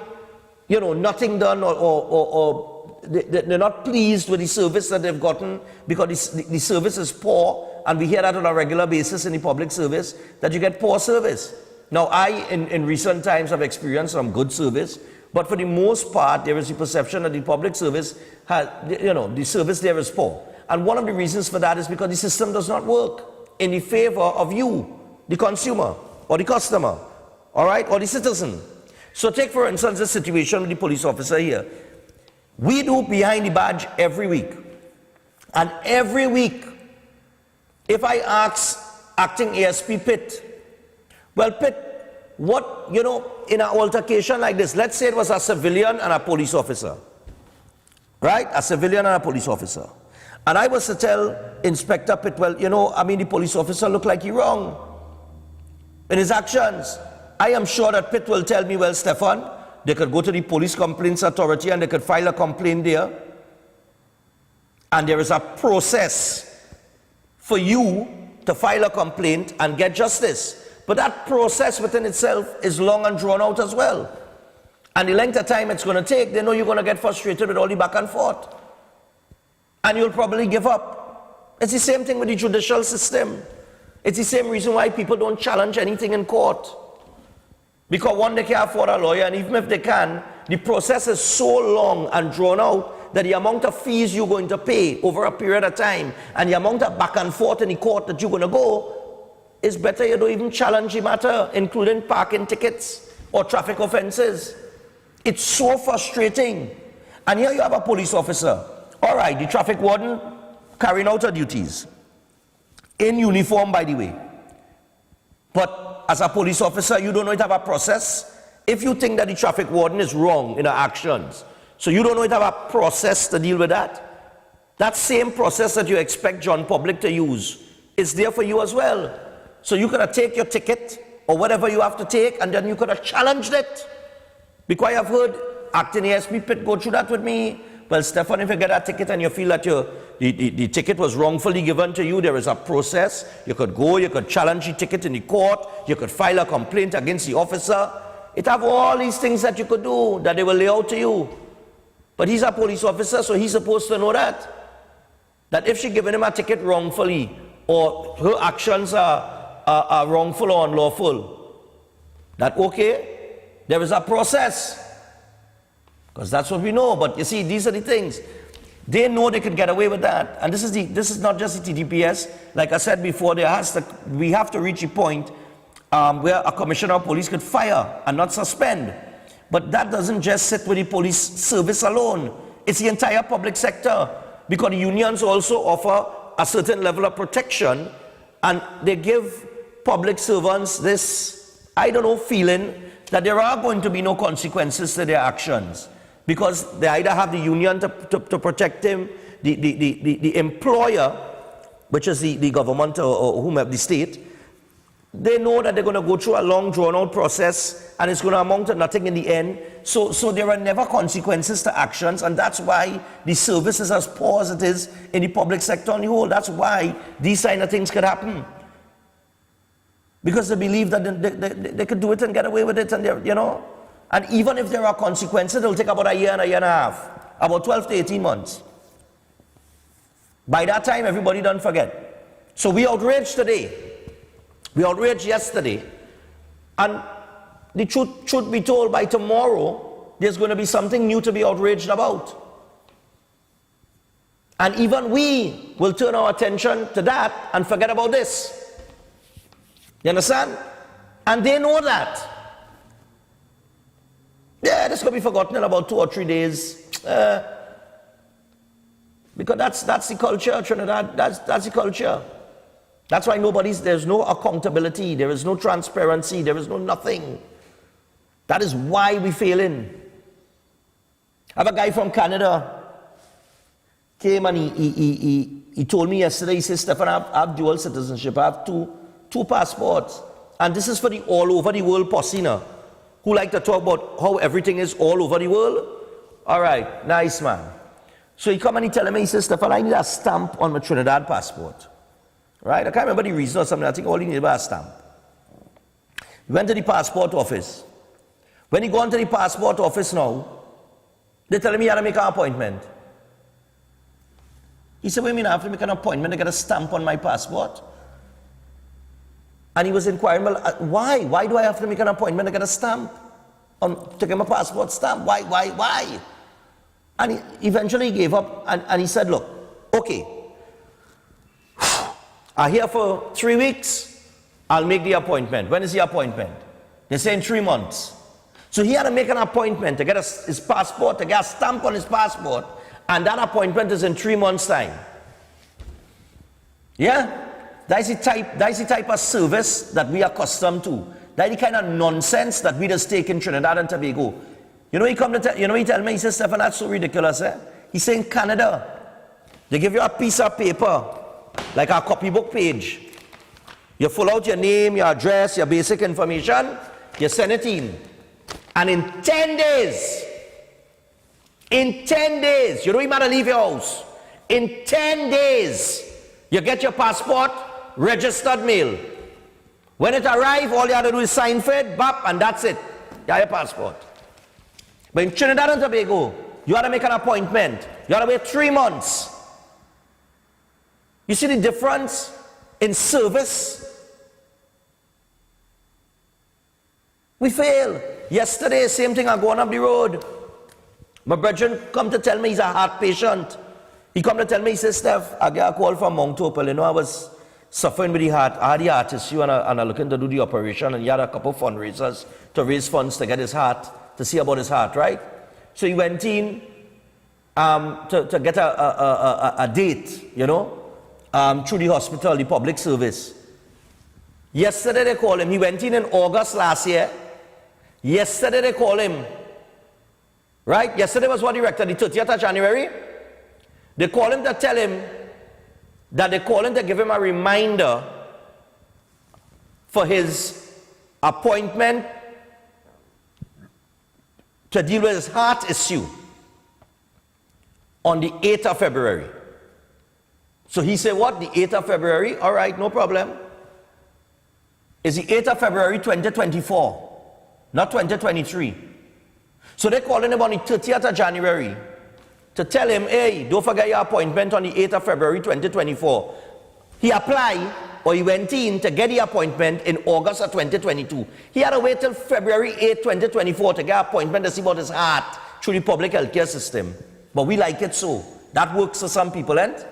you know, nothing done, or they're not pleased with the service that they've gotten because the service is poor, and we hear that on a regular basis in the public service, that you get poor service. Now, in recent times, have experienced some good service, but for the most part, there is the perception that the public service has, you know, the service there is poor. And one of the reasons for that is because the system does not work in the favor of you, the consumer, or the customer, all right, or the citizen. So take, for instance, the situation with the police officer here. We do behind the badge every week. And every week, if I ask acting ASP Pitt, well, Pitt, what, you know, in an altercation like this, let's say it was a civilian and a police officer, right? A civilian and a police officer. And I was to tell Inspector Pitt, well, you know, I mean, the police officer looked like he wrong in his actions. I am sure that Pitt will tell me, well, Stephan, they could go to the Police Complaints Authority and they could file a complaint there. And there is a process for you to file a complaint and get justice. But that process within itself is long and drawn out as well. And the length of time it's going to take, they know you're going to get frustrated with all the back and forth. And you'll probably give up. It's the same thing with the judicial system. It's the same reason why people don't challenge anything in court. Because one, they can't afford a lawyer, and even if they can, the process is so long and drawn out that the amount of fees you're going to pay over a period of time and the amount of back and forth in the court that you're going to go, it's better you don't even challenge the matter, including parking tickets or traffic offenses. It's so frustrating. And here you have a police officer. All right, the traffic warden carrying out her duties. In uniform, by the way. But as a police officer, you don't know it have a process. If you think that the traffic warden is wrong in her actions, so you don't know it have a process to deal with that, that same process that you expect John Public to use is there for you as well. So you could have taken your ticket or whatever you have to take, and then you could have challenged it. Because I've heard acting ASP Pitt go through that with me. Well, Stephan, if you get a ticket and you feel that the ticket was wrongfully given to you, there is a process. You could go, you could challenge the ticket in the court, you could file a complaint against the officer. It have all these things that you could do that they will lay out to you. But he's a police officer, so he's supposed to know that. That if she given him a ticket wrongfully, or her actions are wrongful or unlawful, that okay, there is a process. Because that's what we know. But you see, these are the things. They know they could get away with that. And this is not just the TDPS. Like I said before, we have to reach a point where a commissioner of police could fire and not suspend. But that doesn't just sit with the police service alone. It's the entire public sector. Because the unions also offer a certain level of protection, and they give public servants this, I don't know, feeling that there are going to be no consequences to their actions. Because they either have the union to protect them, the employer, which is the government or whomever, the state, they know that they're going to go through a long drawn-out process and it's going to amount to nothing in the end. So there are never consequences to actions, and that's why the service is as poor as it is in the public sector on the whole. That's why these kind of things could happen. Because they believe that they could do it and get away with it, and you know. And even if there are consequences, it'll take about a year and a half, about 12 to 18 months. By that time, everybody don't forget. So we outraged today. We outraged yesterday. And the truth be told, by tomorrow, there's going to be something new to be outraged about. And even we will turn our attention to that and forget about this. You understand? And they know that. Yeah, this could be forgotten in about 2 or 3 days. Because that's the culture, Trinidad. That's the culture. That's why there's no accountability, there is no transparency, there is no nothing. That is why we failing. I have a guy from Canada came and he told me yesterday, he says, Stephan, I have dual citizenship. I have two passports. And this is for the all over the world posse now, who like to talk about how everything is all over the world. All right, nice man. So he come and he tell me, he says, Stephan, I need a stamp on my Trinidad passport. Right? I can't remember the reason or something. I think all he needed was a stamp. He went to the passport office. When he gone to the passport office now, they tell him he had to make an appointment. He said, wait a minute, I have to make an appointment to get a stamp on my passport? And he was inquiring, well, why? Why do I have to make an appointment to get a stamp? To get my passport stamp? Why? And he eventually gave up and he said, look, okay, I'm here for 3 weeks, I'll make the appointment. When is the appointment? They say in 3 months. So he had to make an appointment to get his passport, to get a stamp on his passport, and that appointment is in 3 months' time. Yeah? That's the type of service that we are accustomed to. That's the kind of nonsense that we just take in Trinidad and Tobago. You know, he tell me, he says, Stephan, that's so ridiculous, eh? He say in Canada, they give you a piece of paper, like a copybook page. You fill out your name, your address, your basic information, you send it in. And in 10 days, you don't even have to leave your house. In 10 days, you get your passport, registered mail. When it arrives, all you have to do is sign for it, bap, and that's it. You have your passport. But in Trinidad and Tobago, you have to make an appointment. You have to wait 3 months. You see the difference in service? We fail. Yesterday, same thing, I'm going up the road. My brother come to tell me he's a heart patient. He come to tell me, he says, Steph, I got a call from Mount Opal. You know, I was suffering with the heart. I had the heart issue and I'm looking to do the operation, and he had a couple of fundraisers to raise funds to get his heart, to see about his heart, right? So he went in to get a date, you know, through the hospital, the public service. Yesterday they called him. He went in August last year. Yesterday they called him. Right? Yesterday was what he reckoned, the 30th of January. They called him to tell him that they called him to give him a reminder for his appointment to deal with his heart issue on the 8th of February. So he said, what? The 8th of February? All right, no problem. It's the 8th of February 2024, not 2023. So they called him on the 30th of January to tell him, hey, don't forget your appointment on the 8th of February 2024. He applied, or he went in to get the appointment in August of 2022. He had to wait till February 8, 2024 to get an appointment to see about his heart through the public healthcare system. But we like it so. That works for some people, and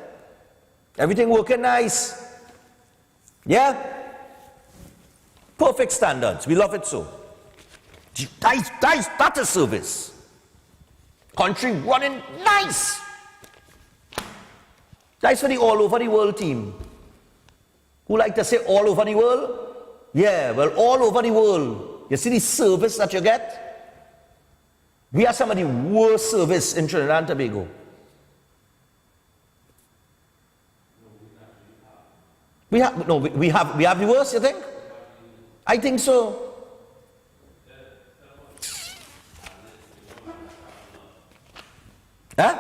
everything working nice. Yeah? Perfect standards. We love it so. That is service. Country running nice. That's for the all over the world team. Who like to say all over the world? Yeah, well, all over the world. You see the service that you get? We have some of the worst service in Trinidad and Tobago. We have the worst, you think? I think so. Huh?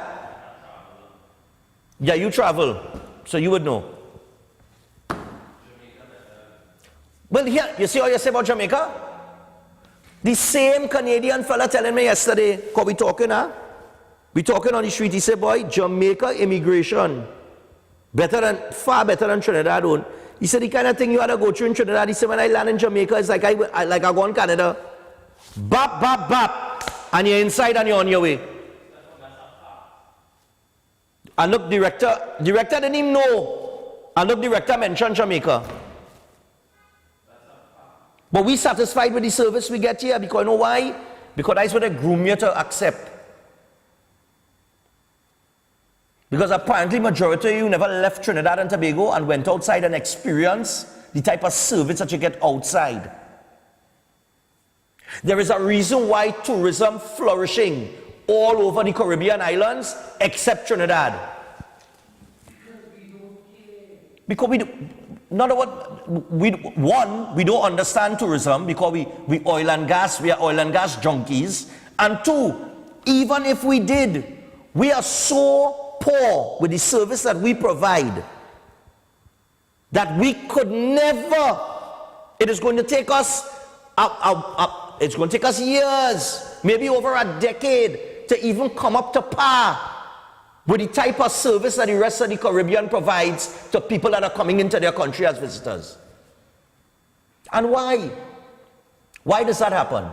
Yeah, you travel, so you would know. Well, here, you see what you say about Jamaica? The same Canadian fella telling me yesterday, because we talking, huh? We talking on the street, he said, boy, Jamaica immigration, far better than Trinidad own. He said, the kind of thing you had to go through in Trinidad, he said, when I land in Jamaica, it's like I go in Canada. Bap, bap, bap, and you're inside and you're on your way. And look, director didn't even know. And look, director mentioned Jamaica. But we satisfied with the service we get here, because you know why? Because that's what they groom you to accept. Because apparently majority of you never left Trinidad and Tobago and went outside and experienced the type of service that you get outside. There is a reason why tourism flourishing all over the Caribbean islands except Trinidad. Because we don't understand tourism because we oil and gas, we are oil and gas junkies. And two, even if we did, we are so poor with the service that we provide that we could never, it is going to take us, it's going to take us years, maybe over a decade to even come up to par with the type of service that the rest of the Caribbean provides to people that are coming into their country as visitors. And why? Why does that happen?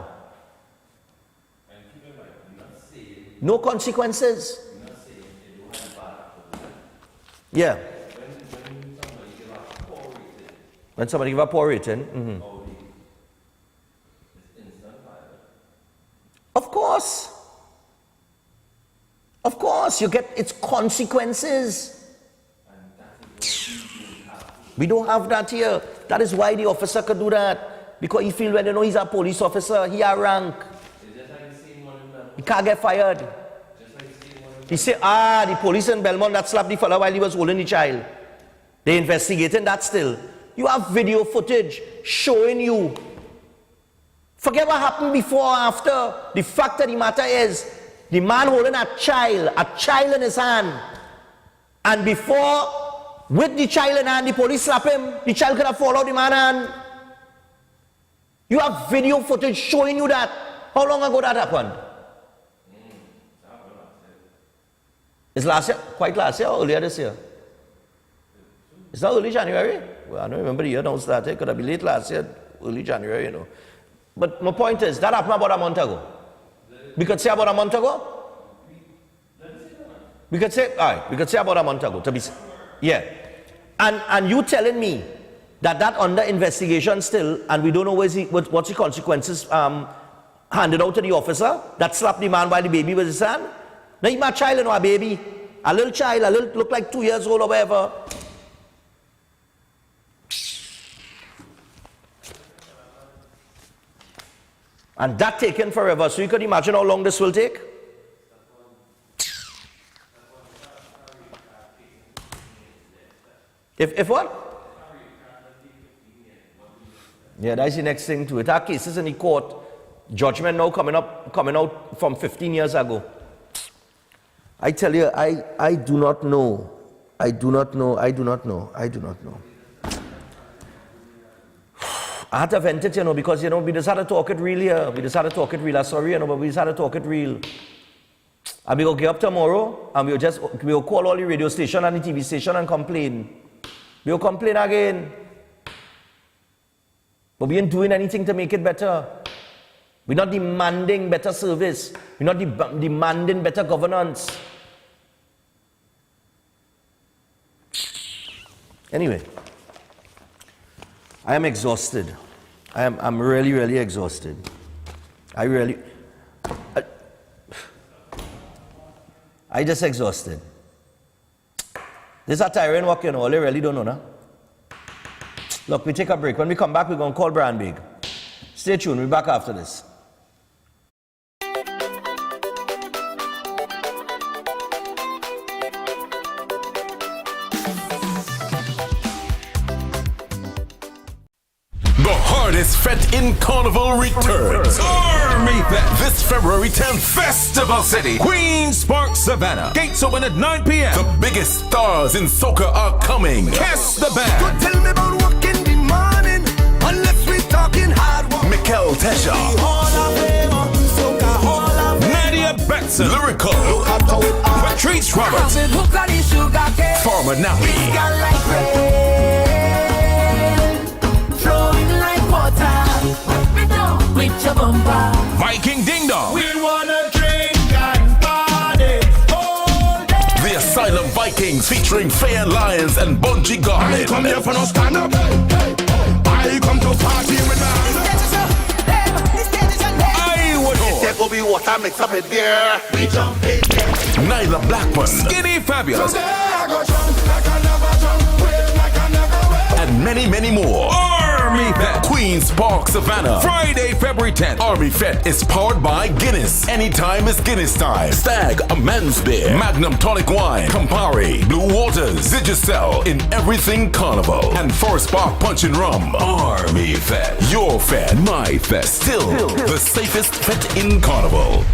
No consequences. Yeah. When somebody give a poor rating, Of course. Of course, you get its consequences. We don't have that here. That is why the officer could do that. Because he feels when he's a police officer, he a rank. He can't get fired. He say, the police in Belmont that slapped the fellow while he was holding the child. They're investigating that still. You have video footage showing you. Forget what happened before or after. The fact of the matter is, the man holding a child in his hand. And before, with the child in hand, the police slap him, the child could have fallen out the man's hand. You have video footage showing you that. How long ago that happened? It's last year? Quite last year or earlier this year? It's not early January? Well, I don't remember the year now started. It could have been late last year, early January, you know. But my point is, that happened about a month ago. We could say about a month ago? We could say about a month ago. To be, yeah. And you telling me that under investigation still, and we don't know what's the consequences handed out to the officer that slapped the man while the baby was his hand? Now he's my child and a baby. A little child, look like 2 years old or whatever. And that taken forever. So you could imagine how long this will take? If what? Yeah, that's the next thing to it. Our cases in the court, judgment now coming out from 15 years ago. I tell you, I do not know. I do not know. I had to vent it, because, we just had to talk it real here. We just had to talk it real. I'm sorry, but we just had to talk it real. And we will get up tomorrow, and we'll call all the radio station and the TV station and complain. We'll complain again. But we ain't doing anything to make it better. We're not demanding better service. We're not demanding better governance. Anyway, I am exhausted. I'm really, really exhausted. I just exhausted. This is a tiring work, all you really don't know, nah? Look, we take a break. When we come back, we're going to call Brian Big. Stay tuned. We'll be back after this. The hardest fet in Carnival returns. Army Fet. This February 10th, Festival City, Queen's Park, Savannah. Gates open at 9 p.m. The biggest stars in soca are coming. Cast the band. Don't tell me about work in the morning, unless we talking hard work. Mikel Tesha. Nadia Batson. Lyrical. Patrice Roberts. Farmer Nappy. Viking Ding Dong. We wanna drink and party all day. The Asylum Vikings featuring Faye Lions and Bungie Garland. I come here for no stand up. I come to party with my I would get Obi water, mix up with beer. We jump in there. Nyla Blackman, Skinny Fabulous, Today I go jump like I never jump, wave like I never wave. and many, many more. Army Vet, Queen's Park, Savannah. Friday, February 10th. Army Vet is powered by Guinness. Anytime is Guinness time. Stag, a man's beer. Magnum tonic wine. Campari, Blue Waters, Zigicel in everything carnival. And Forest Park Punch and Rum. Army Vet. Your Vet, my Vet. Still the safest vet in carnival.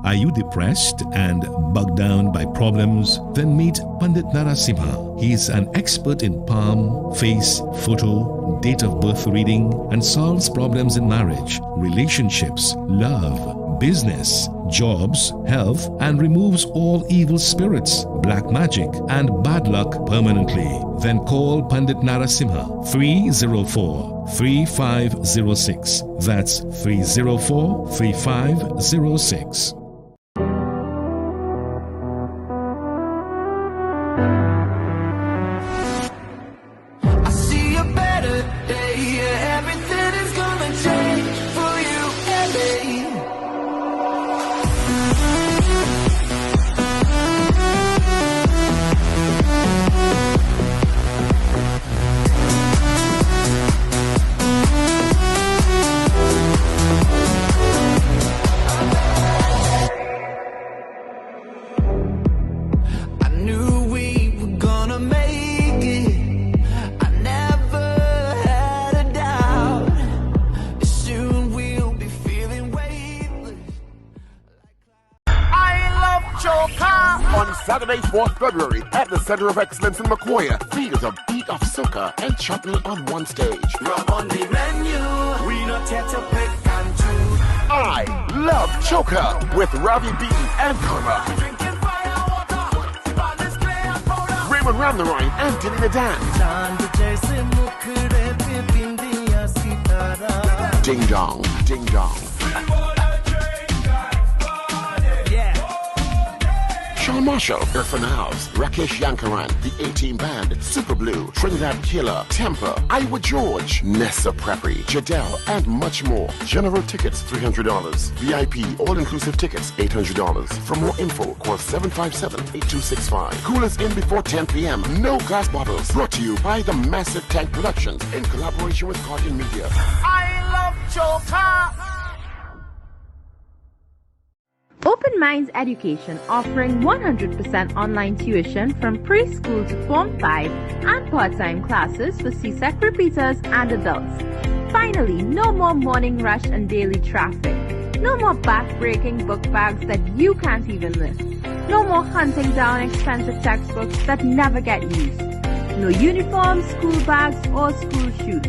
Are you depressed and bogged down by problems? Then meet Pandit Narasimha. He is an expert in palm, face, photo, date of birth reading, and solves problems in marriage, relationships, love, business, jobs, health, and removes all evil spirits, black magic, and bad luck permanently. Then call Pandit Narasimha 304-3506. That's 304-3506. Saturday, 4th February, at the Center of Excellence in McCoy. Feel the beat of soca and chutney on one stage. Rub on the menu, we not here to pick and choose. I love choca with Ravi B and Karma. Raymond Ramnaroy and Tilly the Dance. Ding dong, ding dong. Sean Marshall, Irfan House, Rakesh Yankaran, the A-Team Band, Super Blue, Trinidad Killer, Temper, Iowa George, Nessa Preppy, Jadelle, and much more. General tickets, $300. VIP, all-inclusive tickets, $800. For more info, call 757-8265. Coolers in before 10 p.m. No glass bottles. Brought to you by the Massive Tank Productions in collaboration with Guardian Media. I love choca. Open Minds Education offering 100% online tuition from preschool to Form 5 and part-time classes for CSEC repeaters and adults. Finally, no more morning rush and daily traffic. No more back-breaking book bags that you can't even lift. No more hunting down expensive textbooks that never get used. No uniforms, school bags, or school shoes.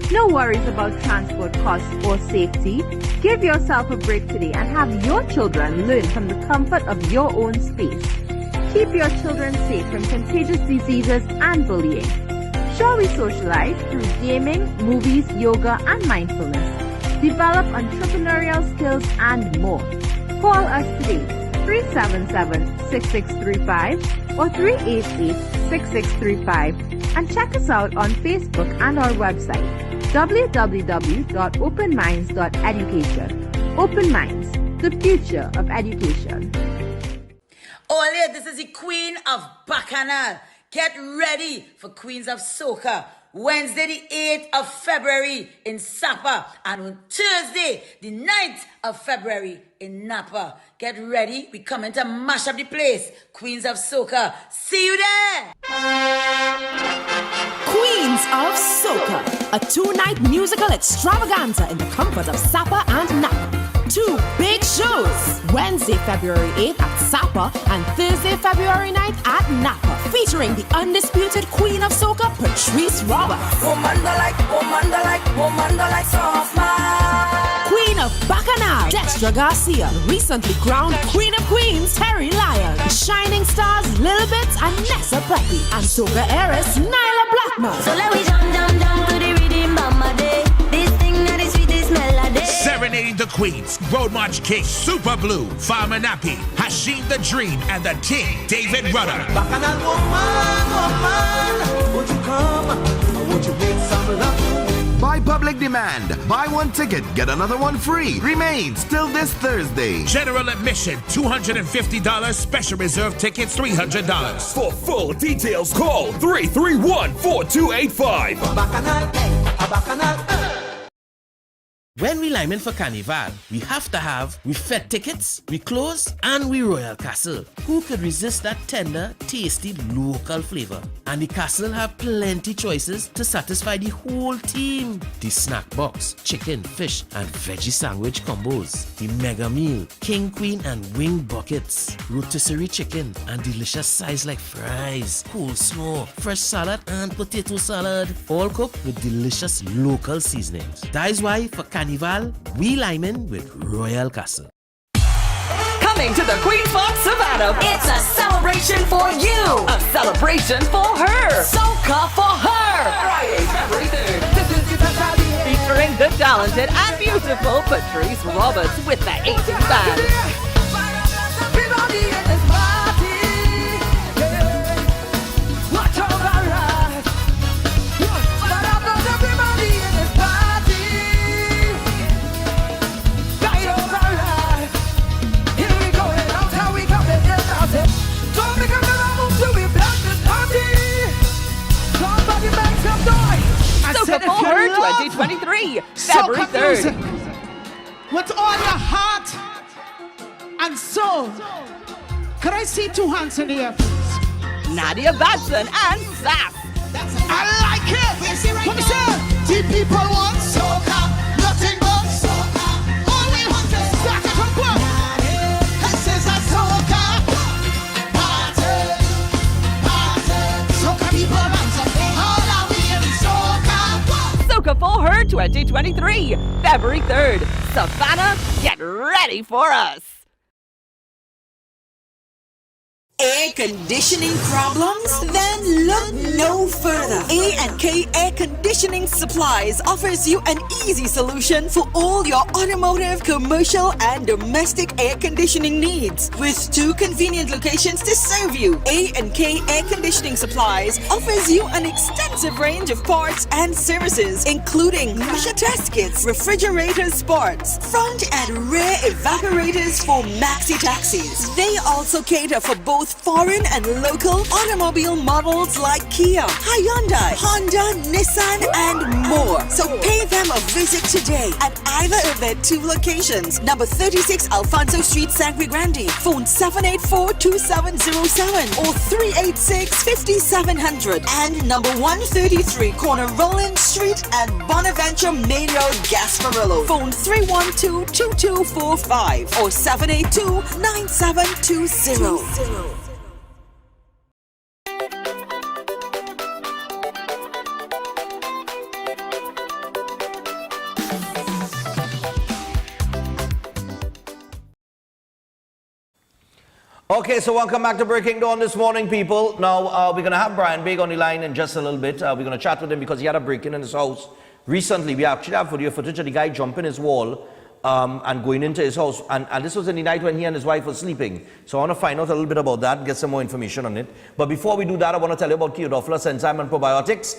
No worries about transport costs or safety. Give yourself a break today and have your children learn from the comfort of your own space. Keep your children safe from contagious diseases and bullying. Shall we socialize through gaming, movies, yoga, and mindfulness? Develop entrepreneurial skills and more. Call us today, 377-6635 or 388-6635, and check us out on Facebook and our website, www.openminds.education. Open Minds, the future of education. Olé, this is the Queen of Bacchanal. Get ready for Queens of Soca. Wednesday the 8th of February in Sapa, and on Thursday the 9th of February in Napa. Get ready, we coming to mash up the place. Queens of Soca, see you there! Queens of Soca, a 2-night musical extravaganza in the comfort of Sapa and Napa. 2 big shows, Wednesday, February 8th at Sapa and Thursday, February 9th at Napa, featuring the undisputed Queen of Soca, Patrice Roberts. Queen of Bacchanal, Destra Garcia, recently crowned Queen of Queens, Terry Lyon, Shining Stars, Lil Bits and Nessa Preppy, and Soca heiress, Nyla Blackman. So let me jump to the rhythm, mama day. This thing that is sweetest melody. Serenading the Queens, Road March King, Super Blue, Farmer Nappy, Hashim the Dream, and the King, David Rudder. Bacchanal woman, would you come? Or would you make some love? By public demand, buy one ticket, get another one free. Remains till this Thursday. General admission, $250. Special reserve tickets, $300. For full details, call 331-4285. When we linemen for Carnival, we have to have we Fed tickets, we clothes, and we Royal Castle. Who could resist that tender, tasty, local flavor? And the Castle have plenty choices to satisfy the whole team. The snack box, chicken, fish, and veggie sandwich combos. The mega meal, king, queen, and wing buckets. Rotisserie chicken, and delicious sides like fries, coleslaw, fresh salad, and potato salad. All cooked with delicious local seasonings. That is why for Carnival, we linemen with Royal Castle. Coming to the Queen's Park Savannah, it's a celebration for you, a celebration for her, Soca for her. Friday, February 3rd. Featuring the talented and beautiful Patrice Roberts with the 18 band. Soca for her 2023, February 3rd. With all your heart and soul. Could I see two hands in the air, please? Nadia Batson and Sass. I like it. Let me say, the people want soca, nothing but soca. All we want is soca. Come on. This is a soca party, party. Soca people want something. All are we in soca. Soca for her 2023, February 3rd. Savannah, get ready for us. Air conditioning problems? Then look no further. A&K Air Conditioning Supplies offers you an easy solution for all your automotive, commercial, and domestic air conditioning needs. With 2 convenient locations to serve you, A&K Air Conditioning Supplies offers you an extensive range of parts and services, including pressure test kits, refrigerator parts, front and rear evaporators for maxi taxis. They also cater for both foreign and local automobile models like Kia, Hyundai, Honda, Nissan, and more. So pay them a visit today at either of their 2 locations. Number 36 Alfonso Street, Sangre Grande. Phone 784-2707 or 386-5700. And number 133 Corner Roland Street and Bonaventure Main Road, Gasparillo. Phone 312-2245 or 782-9720. Okay, so welcome back to Breaking Dawn this morning, people. Now, we're going to have Brian Big on the line in just a little bit. We're going to chat with him because he had a break-in in his house recently. We actually have video footage of the guy jumping his wall and going into his house. And this was in the night when he and his wife were sleeping. So I want to find out a little bit about that, get some more information on it. But before we do that, I want to tell you about Kiodophilus enzyme and probiotics.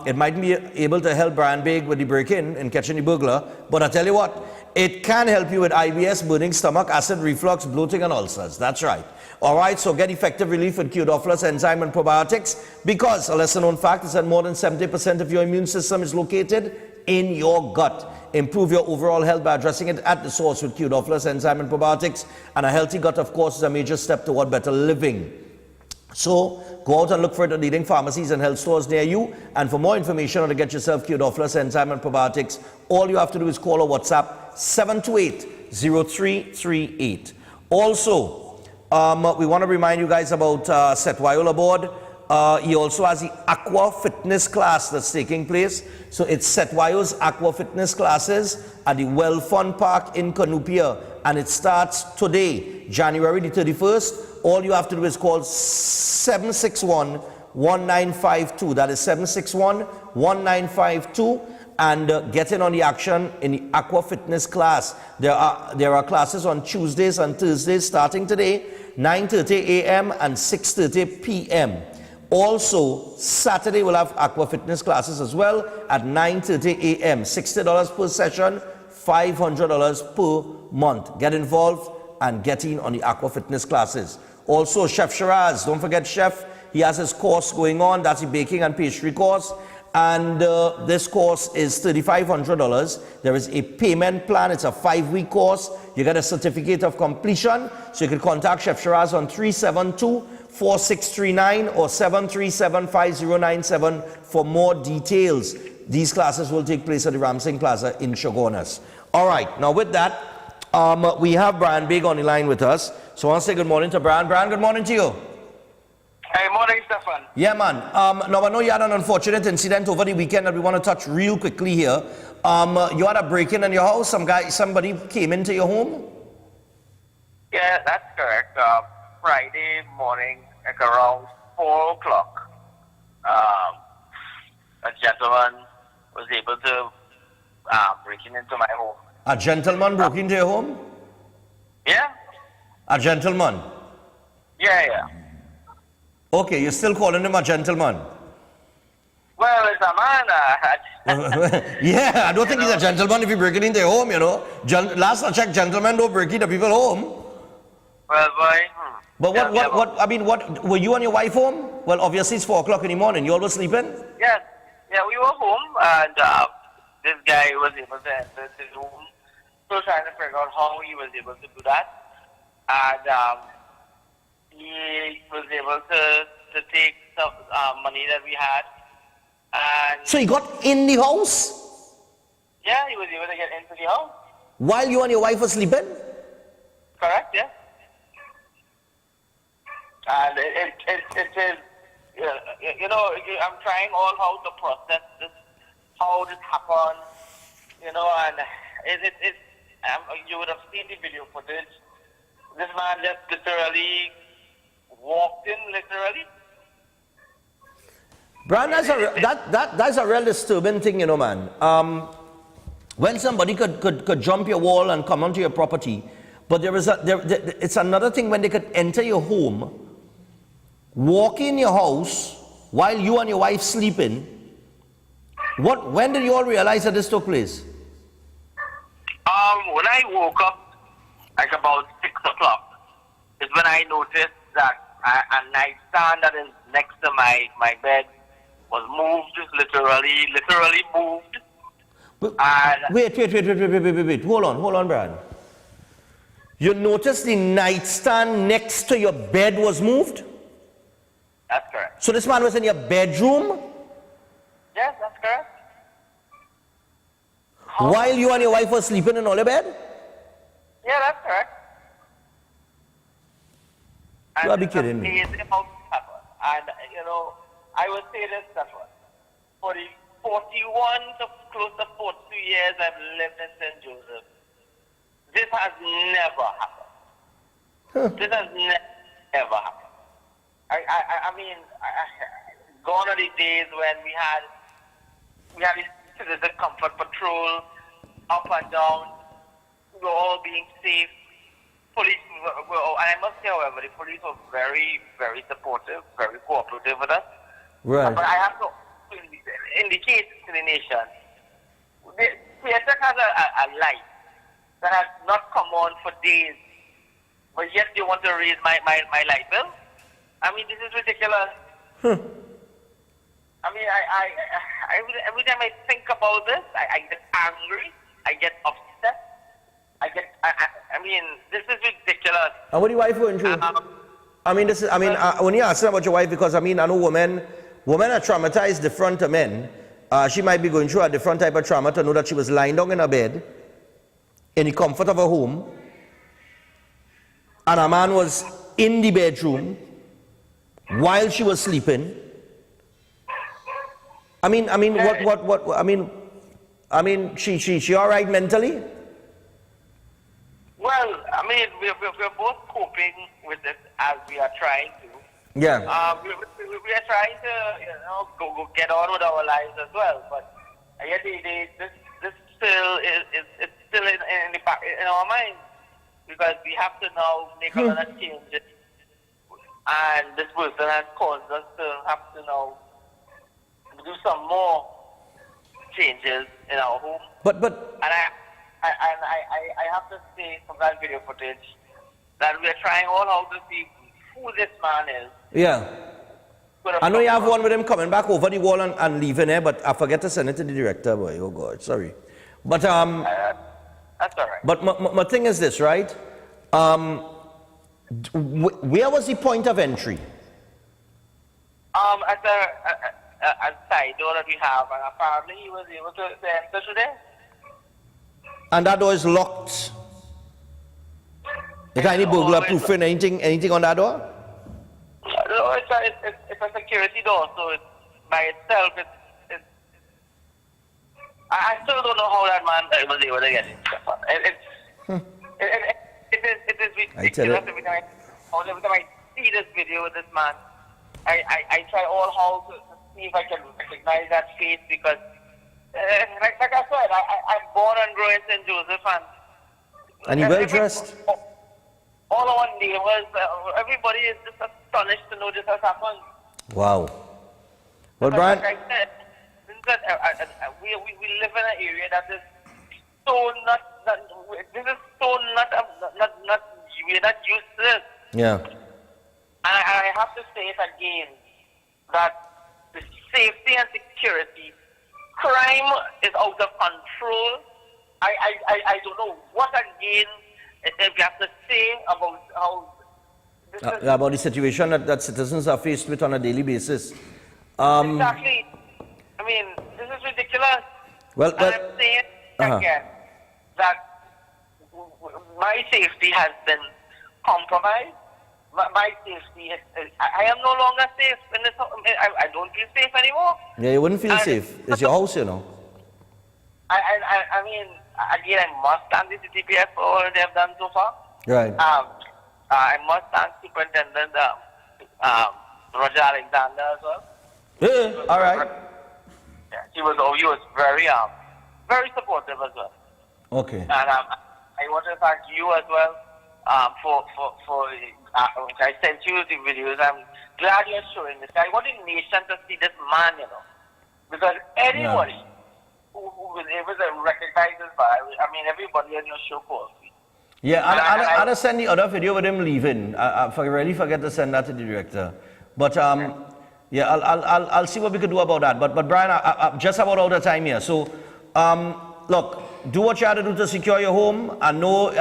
It might be able to help Brian Big with the break-in and catching the burglar. But I tell you what, it can help you with IBS, burning stomach, acid reflux, bloating, and ulcers. That's right. All right, so get effective relief with Kiodophilus enzyme and probiotics because a lesser-known fact is that more than 70% of your immune system is located in your gut. Improve your overall health by addressing it at the source with Kiodophilus enzyme and probiotics. And a healthy gut, of course, is a major step toward better living. So go out and look for it at leading pharmacies and health stores near you. And for more information on how to get yourself Kiodophilus enzyme and probiotics, all you have to do is call or WhatsApp 728-0338. Also, we want to remind you guys about Setwayola board. He also has the Aqua Fitness class that's taking place. So it's Setwayo's Aqua Fitness classes at the Well Fun Park in Canupia. And it starts today, January the 31st. All you have to do is call 761-1952. That is 761-1952. And get in on the action in the Aqua Fitness class. There are classes on Tuesdays and Thursdays starting today, 9:30 a.m. and 6:30 p.m. Also, Saturday we'll have aqua fitness classes as well at 9:30 a.m. $60 per session, $500 per month. Get involved and get in on the aqua fitness classes. Also, Chef Shiraz, don't forget Chef, he has his course going on. That's the baking and pastry course. And this course is $3,500. There is a payment plan. It's a 5-week course. You get a certificate of completion. So you can contact Chef Shiraz on 372-4639 or 737-5097 for more details. These classes will take place at the Ramsing Plaza in Shogunas. All right, now with that, we have Brian Big on the line with us. So I want to say good morning to Brian. Brian, good morning to you. Hey, morning, Stephan. Yeah, man. Now, I know you had an unfortunate incident over the weekend that we want to touch real quickly here. You had a break-in in your house. Somebody came into your home? Yeah, that's correct. Friday morning, like around 4 o'clock, a gentleman was able to break into my home. A gentleman broke into your home? Yeah? A gentleman? Yeah. Okay, you're still calling him a gentleman? Well, it's a man. Yeah, I don't think he's a gentleman if you're breaking into your home, you know. Last I checked, gentlemen don't break into people's home. Well, boy. But what, were you and your wife home? Well, obviously it's 4 o'clock in the morning. You all were sleeping? Yeah, we were home, and this guy was able to enter his room. Still trying to figure out how he was able to do that. And he was able to take some money that we had. And so he got in the house? Yeah, he was able to get into the house. While you and your wife were sleeping? Correct, yeah. And it is, you know, I'm trying all how to process this, how this happened, you know, and you would have seen the video footage. This man just literally walked in, literally. Brian, that's a real disturbing thing, you know, man. When somebody could jump your wall and come onto your property, but it's another thing when they could enter your home, walk in your house while you and your wife sleeping. When did you all realize that this took place? When I woke up, like about 6 o'clock, is when I noticed that a nightstand that is next to my bed was moved, literally moved. Wait. Hold on, Brian. You noticed the nightstand next to your bed was moved? That's correct. So this man was in your bedroom? Yes, that's correct. While you and your wife were sleeping in all your bed? Yeah, that's correct. You gotta be kidding me. And, you know, I would say this, Stephan. For the 41 to close to 42 years I've lived in St. Joseph, this has never happened. This has never happened. I mean, gone are the days when we had the comfort patrol up and down. We were all being safe. Police were, and I must say, however, the police were very, very supportive, very cooperative with us. Right. But I have to indicate to the nation, the theatre has a light that has not come on for days, but yet they want to raise my light bill. I mean, this is ridiculous. I mean, every time I think about this, I get angry, I get upset, I mean, this is ridiculous. And what are your wife going through? When you ask about your wife, because I know women are traumatized different to men. She might be going through a different type of trauma to know that she was lying down in her bed, in the comfort of her home, and a man was in the bedroom while she was sleeping. She all right mentally? Well, I mean, we're both coping with it as we are trying to. Yeah. We are trying to, go get on with our lives as well. But yet, this still it's still in our minds, because we have to now make another change. And this person has caused us to have to now do some more changes in our home. But and I have to say from that video footage that we are trying all out to see who this man is. Yeah. I know you have one with him coming back over the wall and leaving there, but I forget to send it to the director, boy. Oh God, sorry. But that's all right. But my thing is this, right? Where was the point of entry? At a side door that we have, and apparently he was able to enter today. And that door is locked. Is there any burglar proofing, anything on that door? No, it's a security door, so it's by itself. I still don't know how that man was able to get it. It is ridiculous every time I see this video with this man. I try all how to see if I can recognize that face because, like I said, I'm born and grew in St. Joseph, and he well dressed. All our neighbors, everybody is just astonished to know this has happened. Wow. Well, Brian, like I said, we live in an area that is so we're not used to this. Yeah. And I have to say it again, that the safety and security, crime is out of control. I don't know what again if you have to say about how this is about the situation that citizens are faced with on a daily basis. exactly. I mean, this is ridiculous. Well, and I'm saying again that my safety has been compromised. My safety I am no longer safe in this. I don't feel safe anymore. Yeah, you wouldn't feel safe. It's your house, you know. I mean, again, I must thank the CTPF for all they have done so far. Right. I must thank Superintendent Roger Alexander as well. Yeah, all right. Yeah, he was very supportive as well. Okay. And I want to thank you as well for I sent you the videos. I'm glad you're showing this. I want the nation to see this man, you know, because anybody who was able to recognize this guy, I mean, everybody on your show calls me. Yeah, I'll send the other video with him leaving. I really forget to send that to the director. But yeah, I'll see what we can do about that. But Brian, I'm just about out of time here. So look, do what you have to do to secure your home. I know.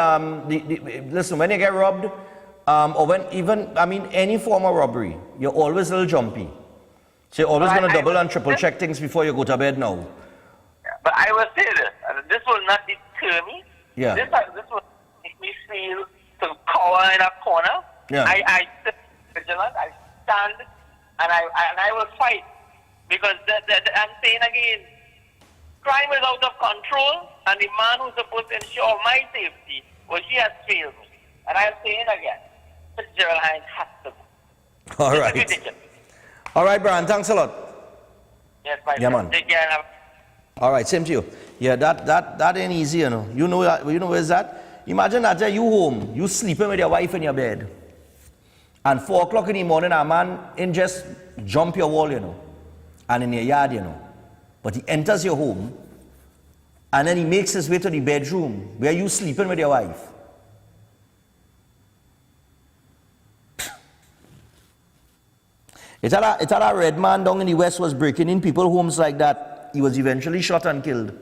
Listen, when you get robbed, or when any form of robbery, you're always a little jumpy. So you're always going to double and triple check things before you go to bed now. But I will say this, this will not deter me. Yeah. This will make me feel to cower in a corner. Yeah. I sit vigilant, I stand, and I will fight. Because I'm saying again, crime is out of control, and the man who's supposed to ensure my safety, well, she has failed me. And I'm saying again, Fitzgerald Hines has to go. All right. All right, Brian, thanks a lot. Yes, my Yeah, friend. man. Take care. All right, same to you. Yeah, that ain't easy, you know. You know where's that? Imagine that you home, you sleeping with your wife in your bed, and 4 o'clock in the morning, a man in just jump your wall, you know, and in your yard, you know. But he enters your home, and then he makes his way to the bedroom where you sleeping with your wife. It's that a red man down in the West was breaking in people's homes like that. He was eventually shot and killed.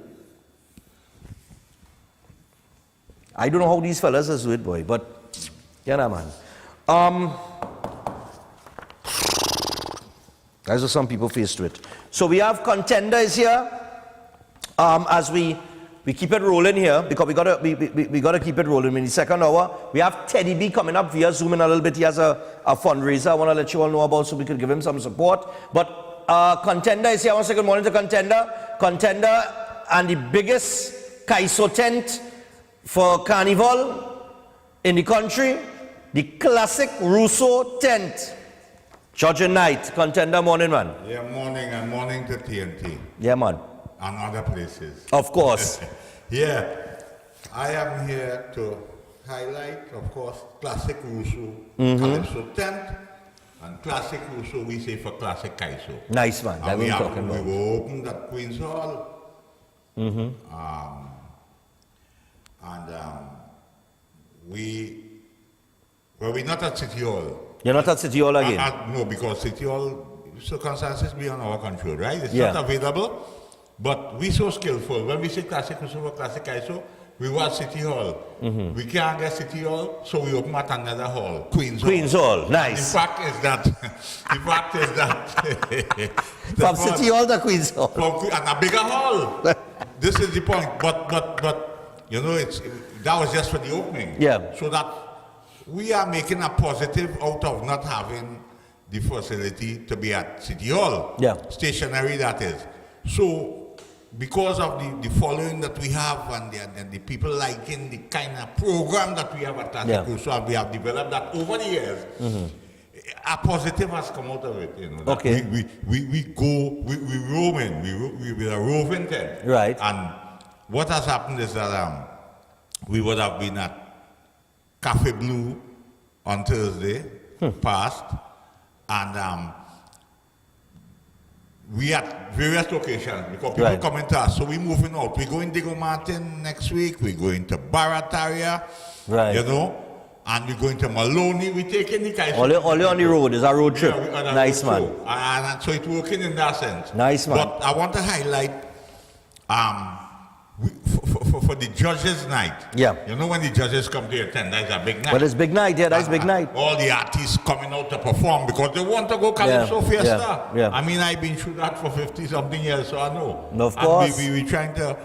I don't know how these fellas do it, boy, but yeah, nah, man. That's what some people faced with. So we have contenders here. As we keep it rolling here, because we gotta keep it rolling. In the second hour, we have Teddy B coming up via Zoom in a little bit. He has a fundraiser I want to let you all know about, so we can give him some support. But Contender is here. I want to say good morning to Contender and the biggest Kaiso tent for Carnival in the country, the classic Russo tent. Georgia Night, Contender, morning, man. Yeah, morning, and morning to TNT. Yeah, man. And other places. Of course. Yeah, I am here to highlight, of course, classic Russo Calypso tent And classic Russo, we say for classic Kaiso. Nice, man. That And we're talking we about. were opened at Queen's Hall. Mm-hmm. We're not at City Hall. You're not at City Hall again? No, because City Hall circumstances beyond our control, right? It's Yeah. not available, but we're so skillful. When we say classic Russo, classic Kaiso, we were at City Hall. Mm-hmm. We can't get City Hall, so we open at another hall, Queen's Hall. Nice. The fact is that, From City Hall to Queen's Hall. And a bigger hall. This is the point. But you know, that was just for the opening. Yeah. So that we are making a positive out of not having the facility to be at City Hall. Yeah. Stationary, that is. So, because of the following that we have and the people liking the kind of program that we have at Classic Russo, and we have developed that over the years, a positive has come out of it. You know, Okay. We roam in, we are roving tent. Right. And what has happened is that we would have been at Cafe Blue on Thursday past, and we at various locations because people coming to us. So we're moving out. We're going to Diego Martin next week. We're going to Barataria, you know, and we're going to Maloney. We're taking the guys. All on the road. It's a road trip. Yeah, Nice, man. And so it's working in that sense. Nice, man. But I want to highlight for the judges' night. Yeah. You know when the judges come to attend, that's a big night. Well, it's big night. Yeah, that's big night. All the artists coming out to perform because they want to go Calypso Fiesta. Yeah. I mean, I've been through that for 50-something years, so I know. Of course. And we're trying to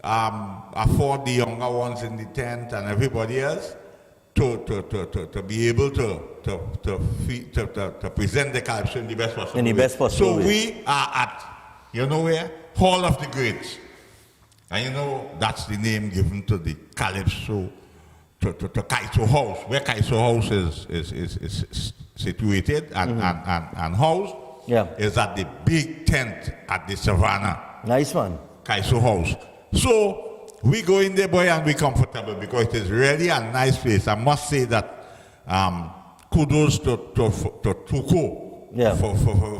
afford the younger ones in the tent and everybody else to be able to present the Calypso in the best possible way. In the best possible way. So we are at, you know where? Hall of the Greats. And you know, that's the name given to the Calypso, to Kaiso House, where Kaiso House is situated and housed is at the big tent at the Savannah. Nice one. Kaiso House. So we go in there, boy, and we comfortable because it is really a nice place. I must say that kudos to Tuco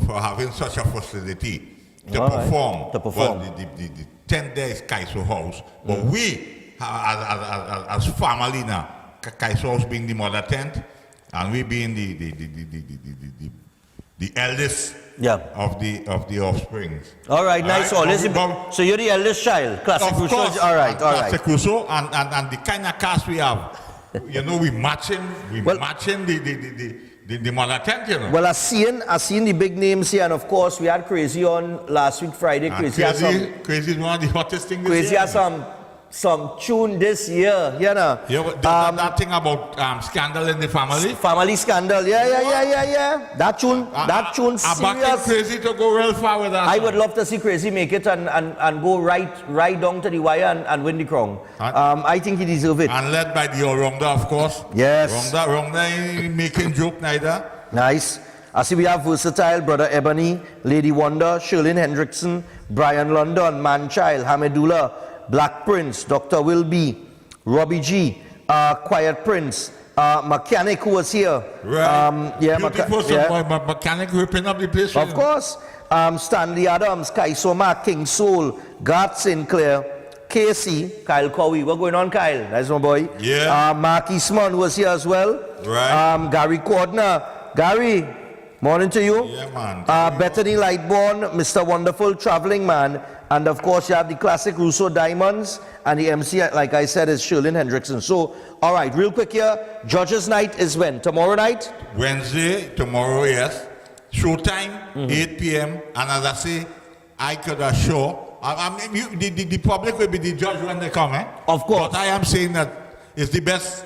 for having such a facility to perform. Well, the tent there is Kaiso House, but we, as family now, Kaiso House being the mother tent, and we being the eldest of the offspring. All right, nice. So you're the eldest child, Classic Russo. All right. Classic Russo, and the kind of cast we have, you know, we matching the mother tent, you know. Well, I seen the big names here, and of course we had Crazy on last week Friday. Crazy is one of the hottest things. Crazy has some tune this year, you know. Yeah, that thing about scandal in the family. Family scandal, yeah. That tune serious. I'm backing Crazy to go real far with that. I would love to see Crazy make it and go right down to the wire and win the crown. I think he deserves it. And led by the all-rounder, of course. Yes. Rounder ain't making joke neither. Nice. I see we have Versatile, Brother Ebony, Lady Wonder, Sherlyn Hendrickson, Brian London, Manchild, Hamidullah, Black Prince, Dr. Wilby, Robbie G, Quiet Prince, Mechanic who was here. Right. Mechanic ripping up the place. Of course. Stanley Adams, Kaiso Mac, King Soul, Garth Sinclair, Casey, Kyle Cowie. What's going on, Kyle? That's my boy. Yeah. Mark Eastman was here as well. Right. Gary Cordner. Gary, morning to you. Yeah, man. Bethany Lightborn, Mr. Wonderful Traveling Man. And of course, you have the Classic Russo Diamonds. And the MC, like I said, is Sherlyn Hendrickson. So, all right, real quick here. Judges' night is when? Tomorrow night? Wednesday, tomorrow, yes. Showtime, 8 p.m. And as I say, I could assure, the public will be the judge when they come, eh? Of course. But I am saying that it's the best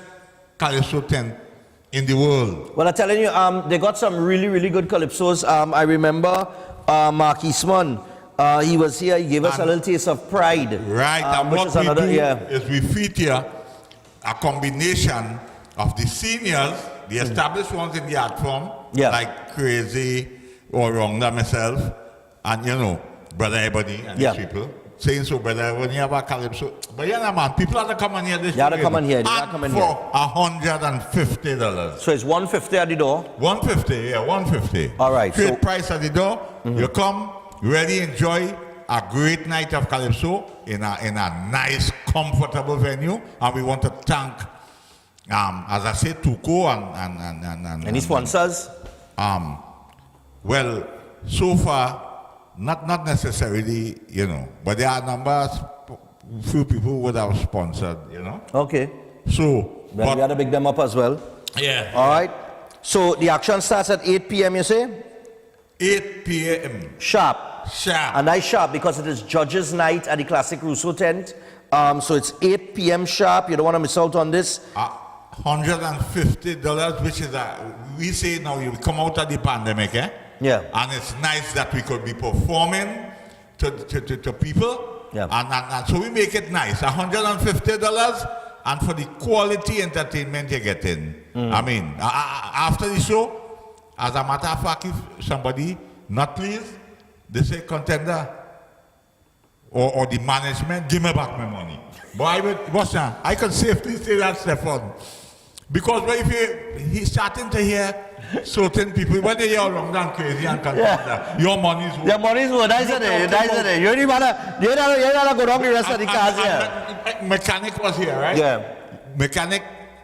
Calypso tent in the world. Well, I'm telling you, they got some really, really good calypsos. I remember Mark Eastman. He was here. He gave us a little taste of Pride. Right. And what we do is we feature a combination of the seniors, the established ones in the art form, like Crazy or Ronda, myself, and, you know, Brother Ebony and these people. saying so, brother, when you have a calypso. But yeah, man, people have to come on here this You have to come on here. You and have to come in for here. $150. So it's $150 at the door? $150, yeah, $150. All right. Straight price at the door. You come, really enjoy a great night of calypso in a nice, comfortable venue. And we want to thank, as I said, Tuco and any sponsors? Well, so far, not necessarily, you know, but there are numbers, few people who would have sponsored, you know. Okay. So, then we got to big them up as well. Yeah. All right. So the action starts at 8 p.m. you say? 8 p.m. Sharp. Sharp. A nice sharp because it is Judges' Night at the Classic Rousseau tent. So it's 8 p.m. sharp. You don't want to miss out on this. $150, which is we say now you come out of the pandemic, eh? Yeah. And it's nice that we could be performing to people. Yeah. And so we make it nice. $150 and for the quality entertainment you're getting. I mean, after the show, as a matter of fact, if somebody not pleased, they say, contender or the management, give me back my money. But I can safely say that, Stephan. Because if he's starting to hear certain people, when they hear wrong and crazy and contender, your money's worth. Your money's worth. That's it. You don't want to go wrong the rest of the cars here. Mechanic was here, right? Yeah. Mechanic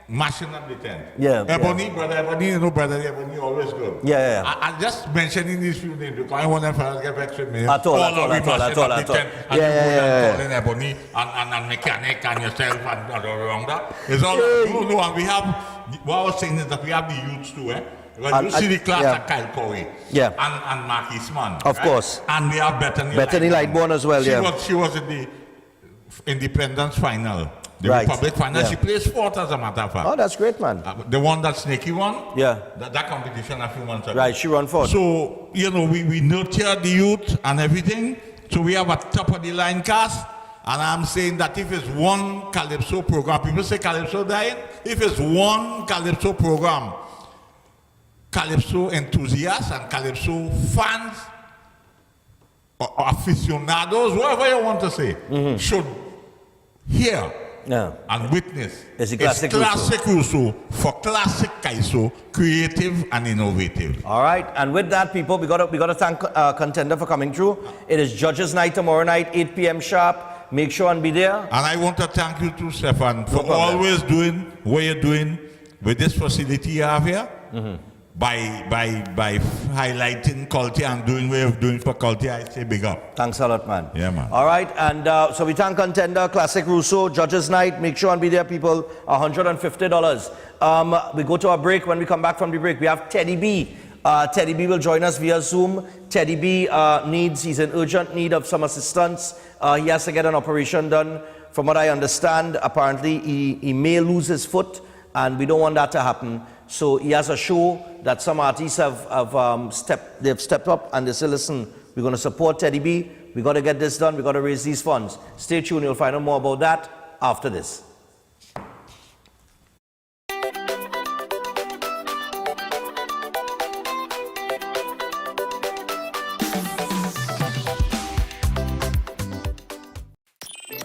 mashing up the tent. Yeah. Ebony, brother Ebony, you know brother Ebony always good. Yeah. I'm just mentioning these few names because I want them to get vexed with me. At all. Yeah. Ebony and Mechanic and yourself and around that. It's all no, and we have what I was saying is that we have the youths too, eh? Because you see the class at Kyle Cowie. Yeah. And Mark Eastman. Of course. And we have Bethany Lightborn as well, She was in the Independence final. The Right. Republic final. Yeah. She plays fourth as a matter of fact. Oh, that's great, man. The one that Snakey won? Yeah. That competition a few months ago. Right, she run fourth. So, you know, we nurture the youth and everything. So we have a top of the line cast. And I'm saying that if it's one Calypso program, people say Calypso dying. If it's one Calypso program, Calypso enthusiasts and Calypso fans or aficionados, whatever you want to say, should hear and witness. It's Classic Rousseau for classic Kaiso, creative and innovative. All right, and with that, people, we got to thank Contender for coming through. It is Judges' Night tomorrow night, 8 p.m. sharp. Make sure and be there. And I want to thank you too, Stephan, for always doing what you're doing with this facility you have here. By highlighting culture and doing what you're doing for culture, I say big up. Thanks a lot, man. Yeah, man. All right, and so we thank Contender, Classic Rousseau, Judges' Night. Make sure and be there, people. $150. We go to our break. When we come back from the break, we have Teddy B. Teddy B will join us via Zoom. Teddy B he's in urgent need of some assistance. He has to get an operation done. From what I understand, apparently he may lose his foot, and we don't want that to happen. So he has a show that some artists have stepped up and they say, listen, we're going to support Teddy B. We got to get this done. We got to raise these funds. Stay tuned. You'll find out more about that after this.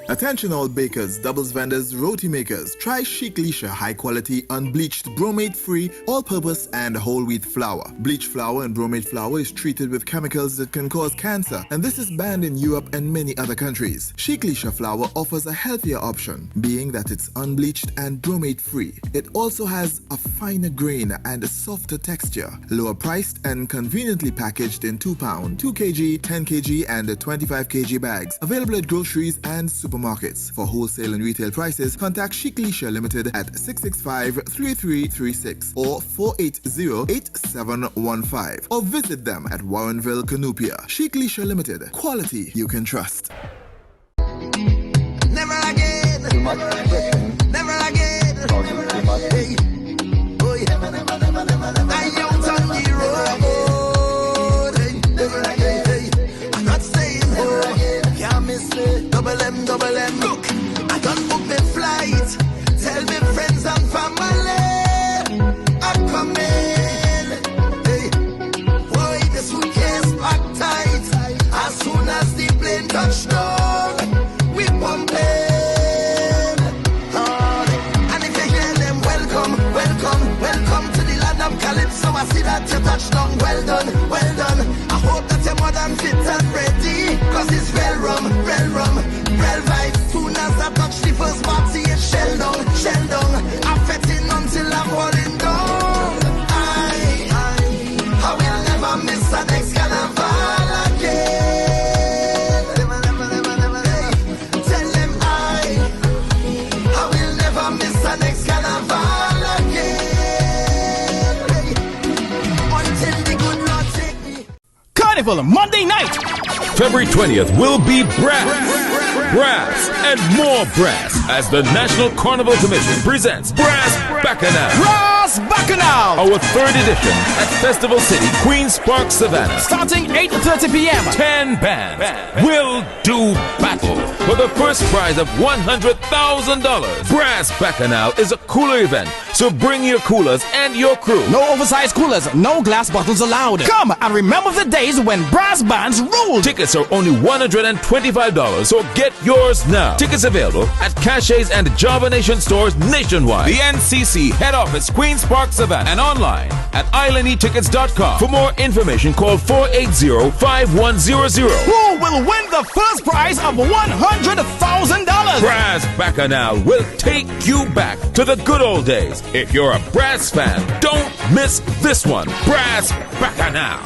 Attention all bakers, doubles vendors, roti makers. Try Chic Lisha high quality, unbleached, bromate free, all purpose and whole wheat flour. Bleached flour and bromate flour is treated with chemicals that can cause cancer, and this is banned in Europe and many other countries. Chic Lisha flour offers a healthier option, being that it's unbleached and bromate free. It also has a finer grain and a softer texture, lower priced and conveniently packaged in 2 pound, 2 kg, 10 kg and 25 kg bags. Available at groceries and supermarkets. For wholesale and retail prices, contact Chic Lisha Limited at 665-3336 or 480-8715 or visit them at Warrenville, Canupia. Chic Lisha Limited. Quality you can trust. Never again. Never again. Hey. Oh, yeah. I out on the road. Hey. Never again. Hey. I'm not staying home. Can't miss it. Double M. Look, I don't book the flight. Tell me friends and family I'm coming. Hey. Boy, the suitcase packed tight. As soon as the plane touched down, touchdown. Well done, well done. I hope that you're more than fit and ready. Cause it's real rum, real vibe. Soon as I touch the first party, it's shell down. I'm fetting until I'm falling down. I will never miss the next carnival again. Tell them I will never miss the next carnival again. Until the good Lord take me. Carnival Monday night. February 20th will be brass and more brass as the National Carnival Commission presents Brass Bacchanal. Brass Bacchanal! Our third edition at Festival City, Queen's Park, Savannah. Starting 8:30 p.m. 10 bands will do battle for the first prize of $100,000. Brass Bacchanal is a cooler event, so bring your coolers and your crew. No oversized coolers, no glass bottles allowed. Come and remember the days when brass bands ruled. Tickets are only $125, so get yours now. Tickets available at Caches and Java Nation stores nationwide. The NCC head office, Queen's Park, Savannah, and online at islandetickets.com. For more information, call 480-5100. Who will win the first prize of $100,000? Brass Bacchanal will take you back to the good old days. If you're a brass fan, don't miss this one. Brass Bacchanal.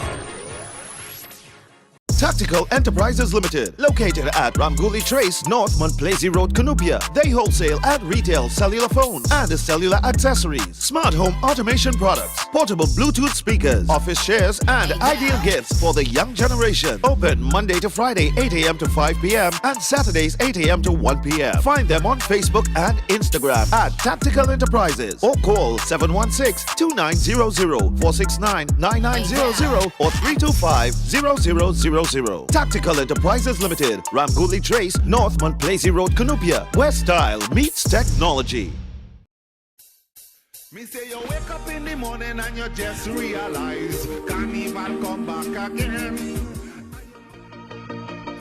Tactical Enterprises Limited, located at Ramguli Trace, North Montplaisir Road, Cunupia. They wholesale and retail cellular phone and cellular accessories, smart home automation products, portable Bluetooth speakers, office chairs, and ideal gifts for the young generation. Open Monday to Friday, 8 a.m. to 5 p.m. and Saturdays, 8 a.m. to 1 p.m. Find them on Facebook and Instagram at Tactical Enterprises or call 716-2900, 469-9900 or 325-0000. Tactical Enterprises Limited, Ramguli Trace, North Montplaisir Road, Cunupia, where style meets technology. Me say you wake up in the morning and you just realize Carnival come back again.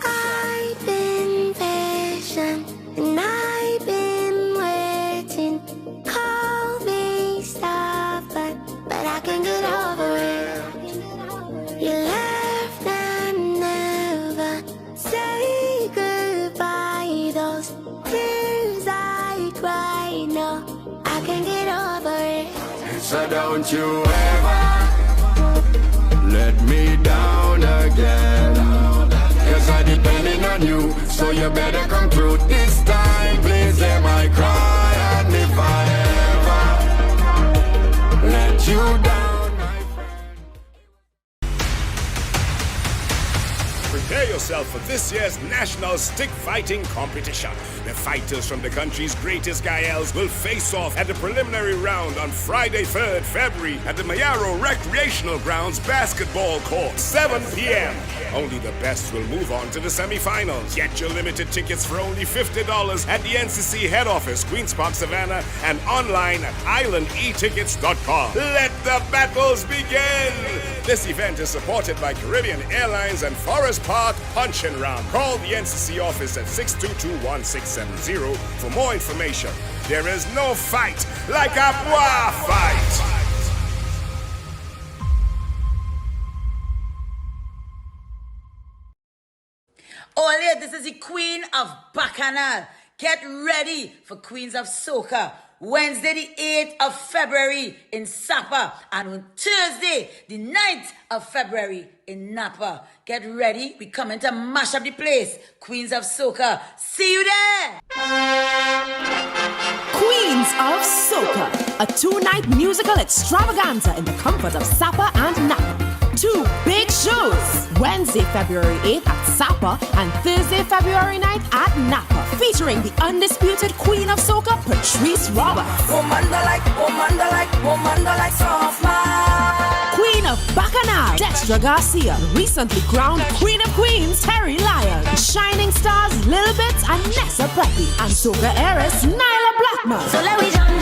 I've been patient and I've been waiting. Call me stubborn, but I can get over it. You left and never say goodbye. Those tears I cry, no, I can get over it. So don't you ever let me down again. Cause I'm depending on you, so you better come through this time. Please hear my cry, and if I ever let you down. Prepare yourself for this year's National Stick Fighting Competition. The fighters from the country's greatest Gaels will face off at the preliminary round on Friday, 3rd February at the Mayaro Recreational Grounds basketball court, 7 p.m. Only the best will move on to the semi-finals. Get your limited tickets for only $50 at the NCC head office, Queen's Park, Savannah, and online at islandetickets.com. Let the battles begin! This event is supported by Caribbean Airlines and Forest Park Punch and Ram. Call the NCC office at 622-1670 for more information. There is no fight like a bois fight. Ole, this is the Queen of Bacchanal. Get ready for Queens of Soca. Wednesday the 8th of February in Sapa, and on Thursday the 9th of February in Napa. Get ready, we coming to mash up the place. Queens of Soca, see you there! Queens of Soca, a 2-night musical extravaganza in the comfort of Sapa and Napa. 2 big shows, Wednesday, February 8th at Sapa and Thursday, February 9th at Napa, featuring the undisputed Queen of Soca, Patrice Roberts. Soft man. Queen of Bacchanal, Destra Garcia, recently crowned Queen of Queens, Terry Lyon, Shining Stars, Lil Bits and Nessa Preppy, and Soca heiress, Nyla Blackman. So let me jump to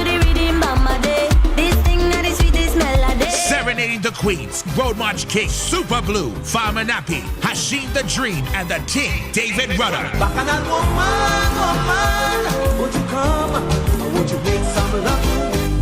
the rhythm, Bamba Day. This thing that is sweetest melody. Serenading the Queens, Road March King, Super Blue, Farmer Nappy, Hashim the Dream, and the King, David Rudder. Bacchanal woman, won't you come? Won't you make some love?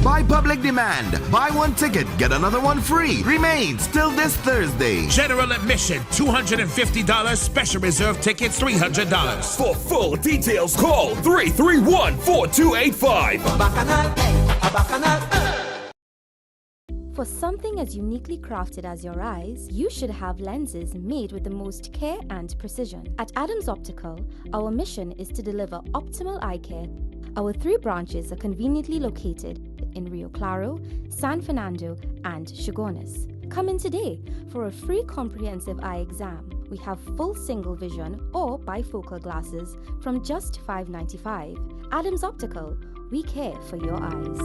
By public demand, buy one ticket, get another one free. Remains till this Thursday. General admission $250. Special reserve tickets $300. For full details, call 331-4285. For something as uniquely crafted as your eyes, you should have lenses made with the most care and precision. At Adams Optical, our mission is to deliver optimal eye care. Our 3 branches are conveniently located in Rio Claro, San Fernando, and Chagones. Come in today for a free comprehensive eye exam. We have full single vision or bifocal glasses from just $5.95. Adams Optical, we care for your eyes.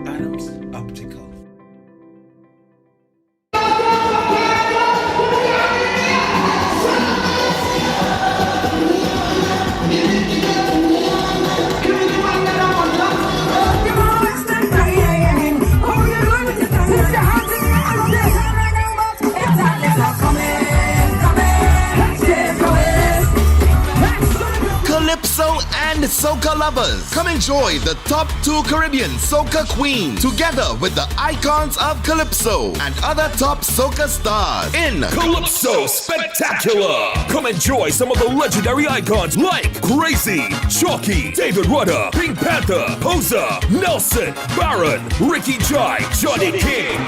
Adams Optical. Calypso and soca lovers, come enjoy the top 2 Caribbean soca queens together with the icons of Calypso and other top soca stars in Calypso Spectacular. Come enjoy some of the legendary icons like Crazy, Chalky, David Rudder, Pink Panther, Poser, Nelson, Baron, Ricky Jai, Johnny King.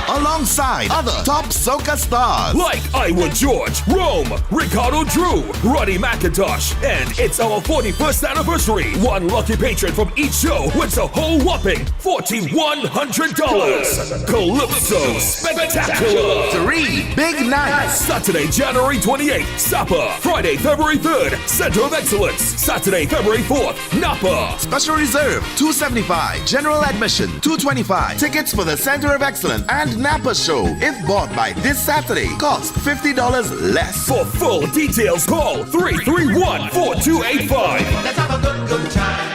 Alongside other top soca stars like Iwa George, Rome, Ricardo Drew, Roddy McIntosh, and it's our 41st anniversary. One lucky patron from each show wins a whole whopping $4,100. Calypso Spectacular. 3 big nights. Saturday, January 28th, Sapa. Friday, February 3rd, Center of Excellence. Saturday, February 4th, Napa. Special reserve $275. General admission $225. Tickets for the Center of Excellence and Napa show, if bought by this Saturday, cost $50 less. For full details, call 331-4285. Let's have a good time.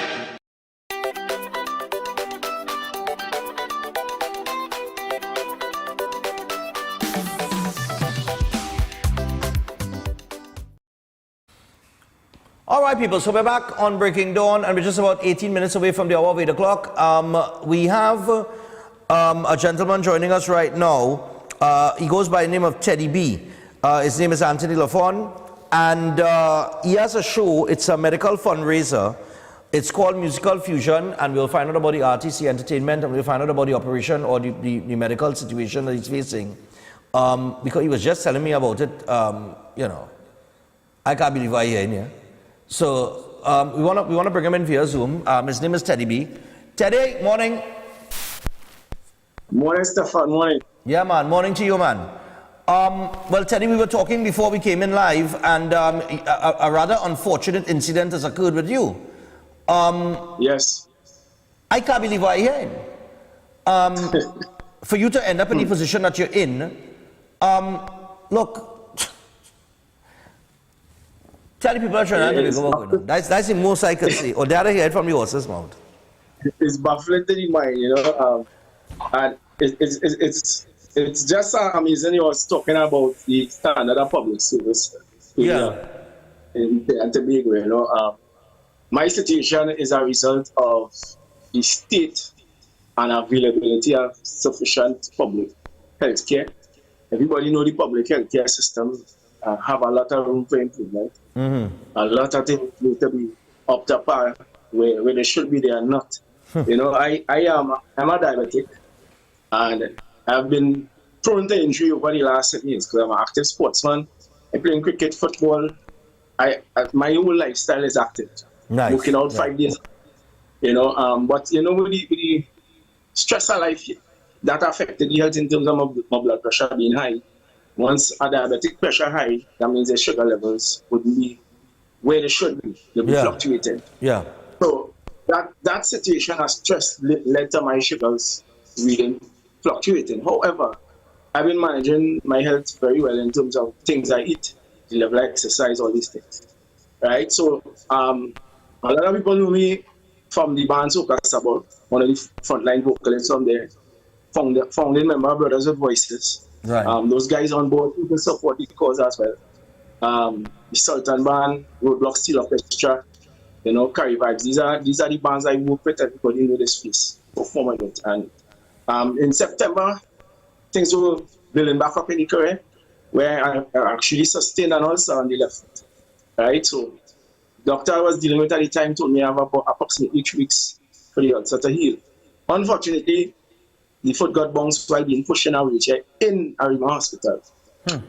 All right, people, so we're back on Breaking Dawn, and we're just about 18 minutes away from the hour of 8 o'clock. We have a gentleman joining us right now. He goes by the name of Teddy B. His name is Anthony Lafon, and he has a show. It's a medical fundraiser. It's called Musical Fusion, and we'll find out about the RTC Entertainment, and we'll find out about the operation or the medical situation that he's facing. Because he was just telling me about it, you know, I can't believe I'm here. So we want to bring him in via Zoom. His name is Teddy B. Teddy, morning. Morning, Stephan. Morning. Yeah, man. Morning to you, man. Well, Teddy, we were talking before we came in live, and a rather unfortunate incident has occurred with you. Yes. I can't believe what I hear. For you to end up in the position that you're in, look, tell the people at Trinidad and Tobago. That's the most I can say. Or dare I hear it from the horse's mouth? It's baffling to the mind, you know. And it's just amazing you was talking about the standard of public service in Tobago, you know. My situation is a result of the state and availability of sufficient public health care. Everybody know the public health care system have a lot of room for improvement. Mm-hmm. A lot of things need to be up to par where they should be, they are not. You know, I'm a diabetic, and I've been prone to injury over the last 7 years because I'm an active sportsman. I play cricket, football. My whole lifestyle is active. Nice. Working out 5 days. You know, but you know, with the stress of life, that affected the health in terms of my blood pressure being high. Once a diabetic pressure high, that means the sugar levels wouldn't be where they should be. They'll be fluctuating. Yeah. So that situation has stress led to my sugars reading fluctuating. However, I've been managing my health very well in terms of things I eat, the level of exercise, all these things. Right? So a lot of people know me from the band Soca Sabbath, one of the frontline vocalists from there, founding member of Brothers with Voices. Right. Those guys on board who can support the cause as well. The Sultan Band, Roadblock Steel Orchestra, you know, Carry Vibes. These are the bands I work with. Everybody know this face, performing with. And in September, things were building back up in the career, where I actually sustained an ulcer on the left foot. Right, so doctor I was dealing with at the time told me I have about approximately 3 weeks for the ulcer to heal. Unfortunately, the foot got bounced while being pushed in a wheelchair in Arima Hospital.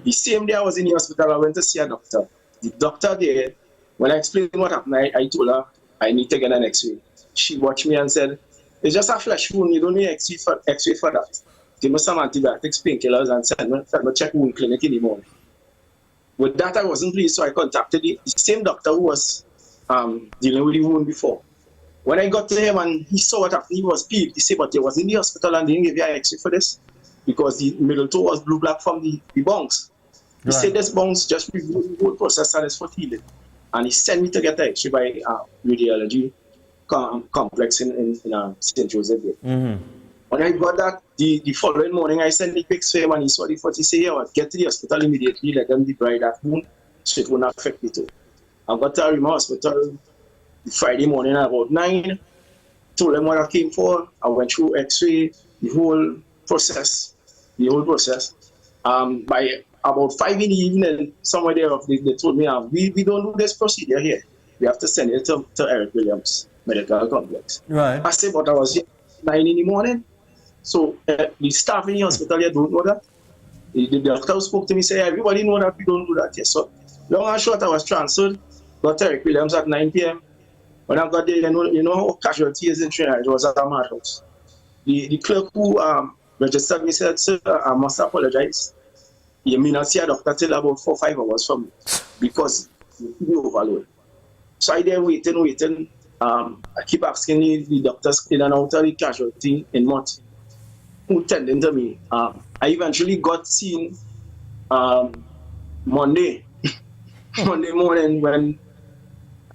The same day I was in the hospital, I went to see a doctor. The doctor there, when I explained what happened, I told her I need to get an X-ray. She watched me and said, "It's just a flesh wound, you don't need X-ray for that. Give me some antibiotics, painkillers, and send me check wound clinic in the morning." With that, I wasn't pleased, so I contacted the same doctor who was dealing with the wound before. When I got to him and he saw what happened, he was peeved. He said, "But you was in the hospital and didn't give you an X-ray for this?" Because the middle toe was blue-black from the bounce. He said, "This bounce just reviewed the whole process and it's for healing." And he sent me to get an X-ray by radiology complex in St. Joseph. When I got that, the following morning, I sent the pics to him and he saw the foot. He said, "Yeah, get to the hospital immediately, let them debride that wound so it won't affect the toe." I got to Arima Hospital the Friday morning at about 9, told them what I came for. I went through X-ray, the whole process. By about 5 in the evening, somewhere there, they told me, we don't do this procedure here. We have to send it to Eric Williams Medical Complex. Right. I said, "But I was here at 9 in the morning." So the staff in the hospital here don't know that. The doctor who spoke to me said, "Everybody know that we don't do that here." So long and short, I was transferred, got to Eric Williams at 9 p.m. When I got there, you know how casualty is in Trinidad. It was at a madhouse. The clerk who registered me said, "Sir, I must apologize. You may not see a doctor till about 4 or 5 hours from me because we overload." So I there waiting. I keep asking the doctors in and out of the casualty in Mott who tending to me. I eventually got seen Monday morning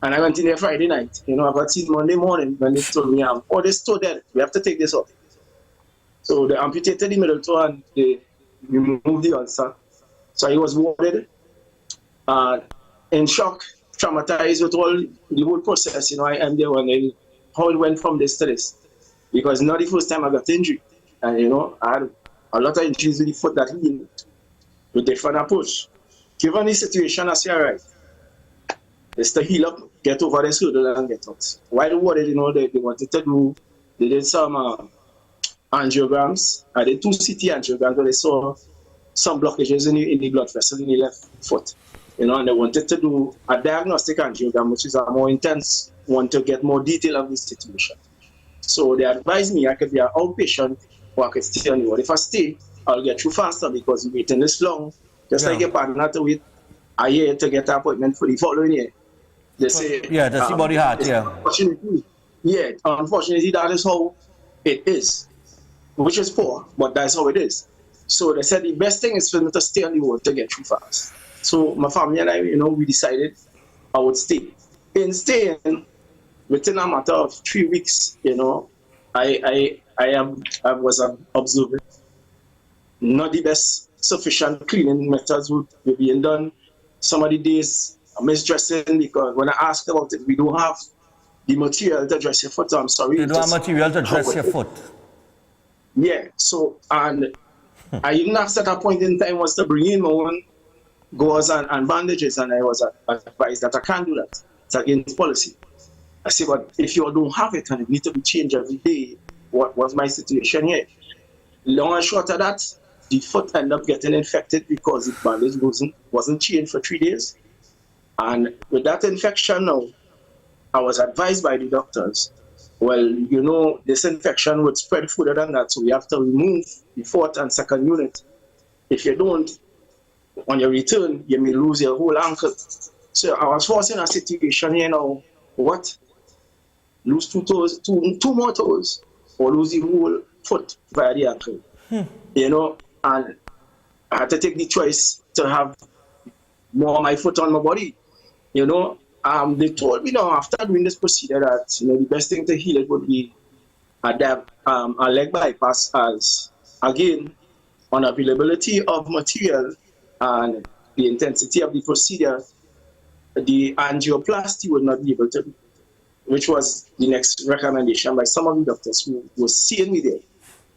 and I went in there Friday night. You know, I got seen Monday morning when they told me, "Oh, this toe dead. We have to take this off." So they amputated the middle toe and they removed the ulcer. So he was warded, in shock, traumatized with the whole process. You know, I am there when how it went from this to this. Because not the first time I got injured. And you know, I had a lot of injuries with the foot that healed with different approach. Given the situation, I say, all right, it's to heal up, get over this hurdle and get out. While the warded, you know, they wanted to do, they did some angiograms. I did 2 CT angiograms where they saw some blockages in the blood vessel in the left foot. You know, and they wanted to do a diagnostic angiogram, which is a more intense one to get more detail of the situation. So they advised me I could be an outpatient or I could stay on the ward. If I stay, I'll get through faster because you're waiting this long. Just like your partner to wait a year to get an appointment for the following year. They say, to see body heart, unfortunately, that is how it is, which is poor, but that's how it is. So they said the best thing is for me to stay on the ward to get through fast. So my family and I, you know, we decided I would stay. In staying, within a matter of 3 weeks, you know, I was observing not the best sufficient cleaning methods would be being done. Some of the days misdressing because when I asked about it, we don't have the material to dress your foot. So I'm sorry. You don't have material to dress your foot. Yeah. So and I even asked at a point in time was to bring in my own gauze and bandages, and I was advised that I can't do that. It's against policy. I said, but if you don't have it and it needs to be changed every day, what was my situation here? Long and short of that, the foot ended up getting infected because the bandage wasn't changed for 3 days. And with that infection now, I was advised by the doctors, well, you know, this infection would spread further than that, so we have to remove the fourth and second unit. If you don't, on your return, you may lose your whole ankle. So I was forced in a situation here now, what? Lose 2 toes, two more toes, or lose the whole foot via the ankle. You know, and I had to take the choice to have more of my foot on my body. You know, they told me now after doing this procedure that, you know, the best thing to heal it would be a leg bypass, as again, on availability of material and the intensity of the procedure, the angioplasty would not be able to do. which was the next recommendation by some of the doctors who were seeing me there.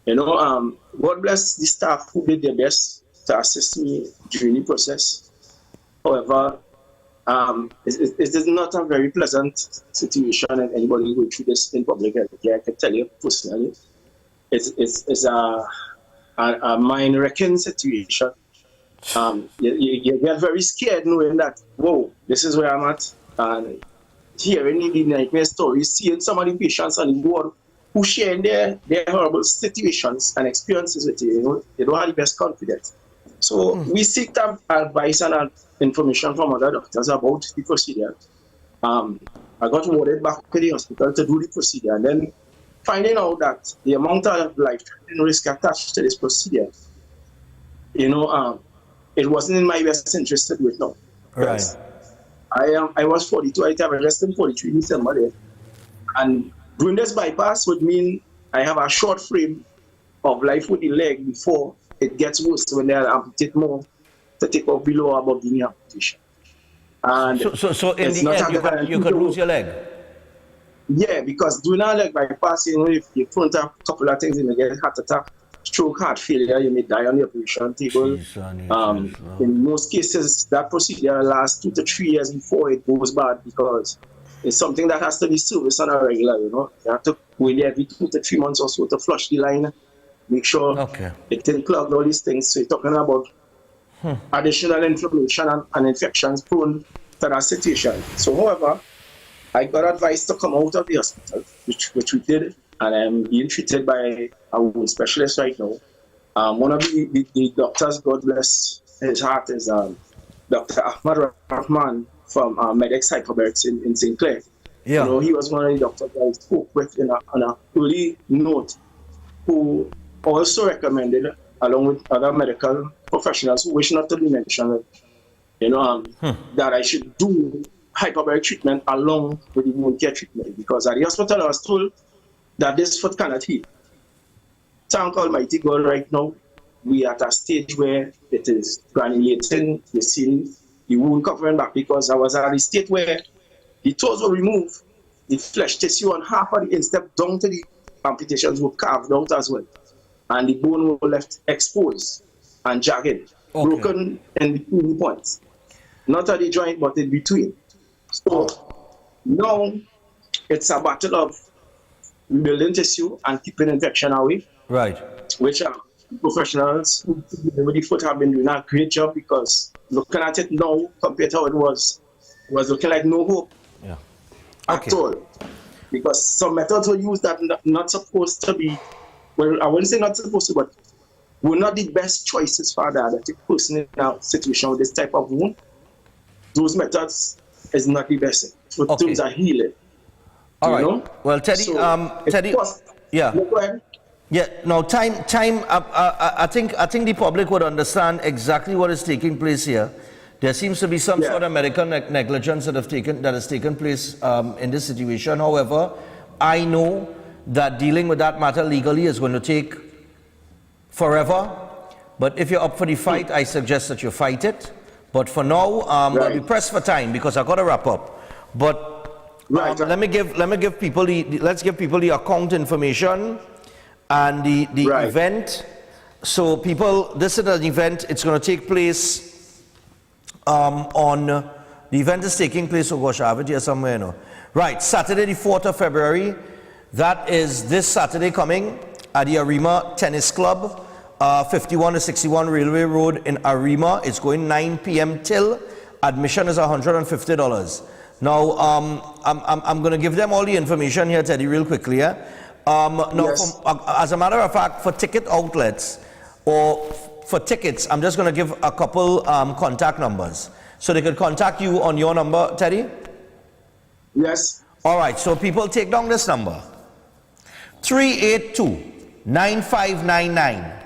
You know, God bless the staff who did their best to assist me during the process. However, it is not a very pleasant situation, and anybody going through this in public, I can tell you personally, it's a mind-wrecking situation. You get very scared knowing that, whoa, this is where I'm at, and hearing the nightmare stories, seeing some of the patients on the ward who share their horrible situations and experiences with you, you know, they don't have the best confidence. So we seek advice and information from other doctors about the procedure. I got warded back to the hospital to do the procedure, and then finding out that the amount of life-threatening risk attached to this procedure, you know, it wasn't in my best interest to do it now. Right. I was 42, I have less than 43 in December there. And doing this bypass would mean I have a short frame of life with the leg before it gets worse when they amputate more to take off below or above the knee amputation. And so in the end, you could lose your leg? Yeah, because doing a leg bypass, you know, if you put a couple of things in, you get heart attack, stroke, heart failure, you may die on the operation table. In most cases, that procedure lasts 2 to 3 years before it goes bad, because it's something that has to be serviced on a regular, you know. You have to go in there every 2 to 3 months or so to flush the line, make sure it didn't clog all these things. So you're talking about additional inflammation and infections prone to that situation. So, however, I got advice to come out of the hospital, which we did, and I'm being treated by a wound specialist right now. One of the doctors, God bless his heart, is Dr. Ahmad Rahman from Medex Hyperbarics in St. Clair. Yeah. You know, he was one of the doctors I spoke with on a early note, who also recommended, along with other medical professionals who wish not to be mentioned, you know, that I should do hyperbaric treatment along with the wound care treatment, because at the hospital I was told that this foot cannot heal. Thank Almighty God, right now we are at a stage where it is granulating, you see the wound covering back, because I was at a state where the toes were removed, the flesh tissue on half of the instep down to the amputations were carved out as well, and the bone were left exposed and jagged, broken in between the points, not at the joint but in between. So now it's a battle of rebuilding tissue and keeping infection away. Right. Which professionals who with the foot have been doing a great job, because looking at it now compared to how it was looking like no hope at all. Because some methods were used that not supposed to be, well, I wouldn't say not supposed to, but were not the best choices for a diabetic person in a situation with this type of wound. Those methods is not the best for terms of healing. All right. Well, Teddy, Teddy, yeah. Yeah. No, time. I think the public would understand exactly what is taking place here. There seems to be some sort of medical negligence that has taken place in this situation. However, I know that dealing with that matter legally is going to take forever. But if you're up for the fight, I suggest that you fight it. But for now, I'll be pressed for time because I got to wrap up. But let's give people the account information and the event. So people, this is an event. It's going to take place the event is taking place. Oh gosh, I have it here somewhere now. Right, Saturday the 4th of February. That is this Saturday coming at the Arima Tennis Club. 51 to 61 Railway Road in Arima. It's going 9 p.m. till. Admission is $150. Now, I'm going to give them all the information here, Teddy, real quickly. Yeah? As a matter of fact, for ticket outlets or for tickets, I'm just going to give a couple contact numbers. So they could contact you on your number, Teddy? Yes. All right, so people take down this number. 382-9599.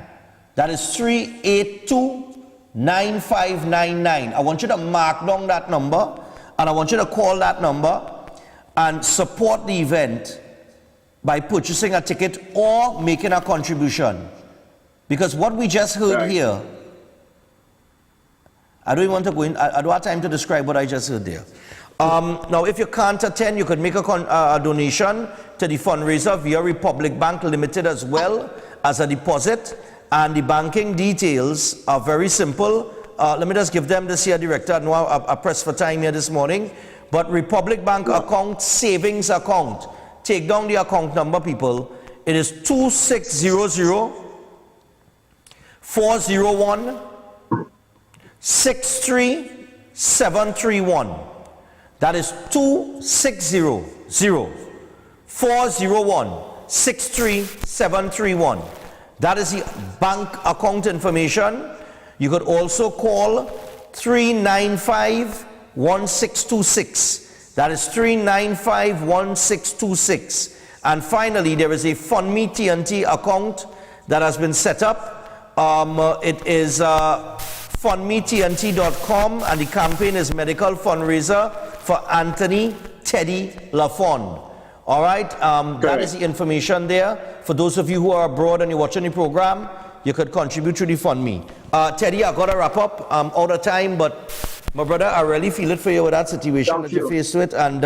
That is 382-9599. I want you to mark down that number, and I want you to call that number and support the event by purchasing a ticket or making a contribution. Because what we just heard here, I don't want to go in, I don't have time to describe what I just heard there. Now, if you can't attend, you could make a donation to the fundraiser via Republic Bank Limited as well as a deposit. And the banking details are very simple. Let me just give them this here, Director. I know I pressed for time here this morning. But Republic Bank account, savings account. Take down the account number, people. It is 2600 401 63731. That is 2600 401 63731. That is the bank account information. You could also call 395-1626. That is 395-1626. And finally, there is a FundMe TNT account that has been set up. It is fundmetnt.com, and the campaign is Medical Fundraiser for Anthony Teddy Lafond. All right, that is the information there. For those of you who are abroad and you're watching the program, you could contribute to the FundMe. Teddy, I got to wrap up. I'm out of time, but my brother, I really feel it for you with that situation that you're faced with. And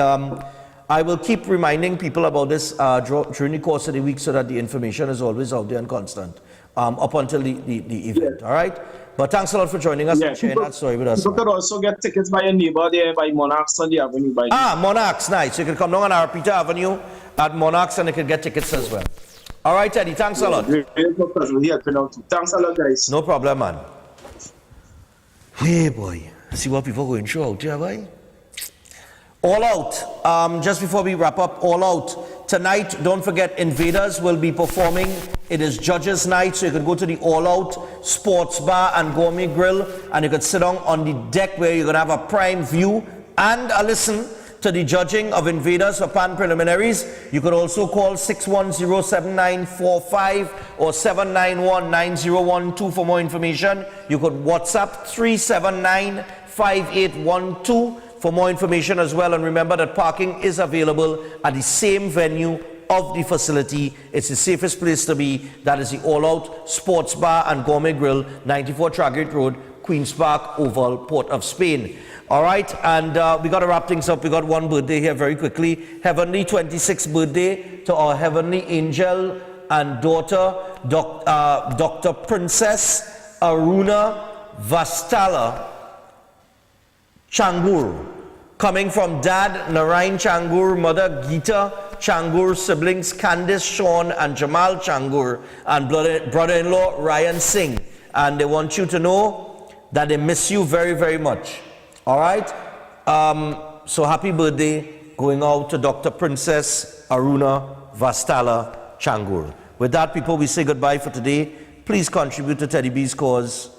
I will keep reminding people about this during the course of the week so that the information is always out there and constant up until the event. All right? But thanks a lot for joining us and sharing that story with us. You could also get tickets by your neighbor there by Monarchs on the Avenue. Monarchs, nice. You can come down on our Peter Avenue at Monarchs and you can get tickets as well. All right, Teddy, thanks a lot. Thanks a lot, guys. No problem, man. Hey, boy. See what people are going through out there, boy. All Out. Just before we wrap up, All Out. Tonight, don't forget, Invaders will be performing. It is Judges' Night, so you can go to the All Out Sports Bar and Gourmet Grill, and you could sit down on the deck where you're going to have a prime view and a listen to the judging of Invaders for Pan Preliminaries. You could also call 610-7945 or 791-9012 for more information. You could WhatsApp 379-5812 for more information as well. And remember that parking is available at the same venue of the facility. It's the safest place to be. That is the All Out Sports Bar and Gourmet Grill, 94 Tragate Road, Queen's Park, Oval, Port of Spain. All right, and we got to wrap things up. We got one birthday here very quickly. Heavenly 26th birthday to our heavenly angel and daughter, Dr. Princess Aruna Vastala Changur, coming from Dad Narayan Changur, Mother Geeta Changur, siblings Candice, Sean, and Jamal Changur, and brother-in-law Ryan Singh. And they want you to know that they miss you very, very much. All right? So happy birthday going out to Dr. Princess Aruna Vastala Changur. With that, people, we say goodbye for today. Please contribute to Teddy B's cause.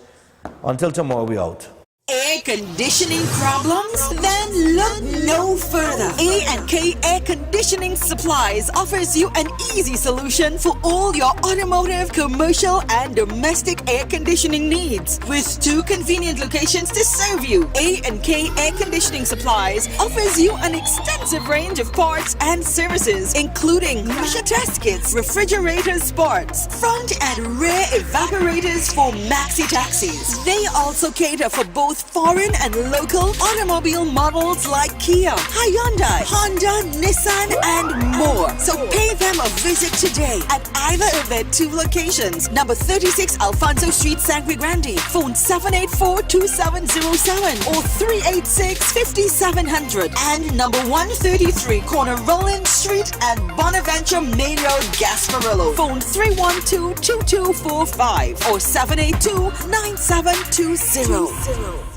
Until tomorrow, we out. Air conditioning problems? Then look no further. A&K Air Conditioning Supplies offers you an easy solution for all your automotive, commercial, and domestic air conditioning needs. With 2 convenient locations to serve you, A&K Air Conditioning Supplies offers you an extensive range of parts and services, including pressure test kits, refrigerator parts, front and rear evaporators for maxi taxis. They also cater for both foreign and local automobile models like Kia, Hyundai, Honda, Nissan, and more. So pay them a visit today at either of their 2 locations. Number 36 Alfonso Street, Sangre Grande. Phone 784-2707 or 386-5700. And number 133 Corner Roland Street at Bonaventure Main Road, Gasparillo. Phone 312-2245 or 782-9720.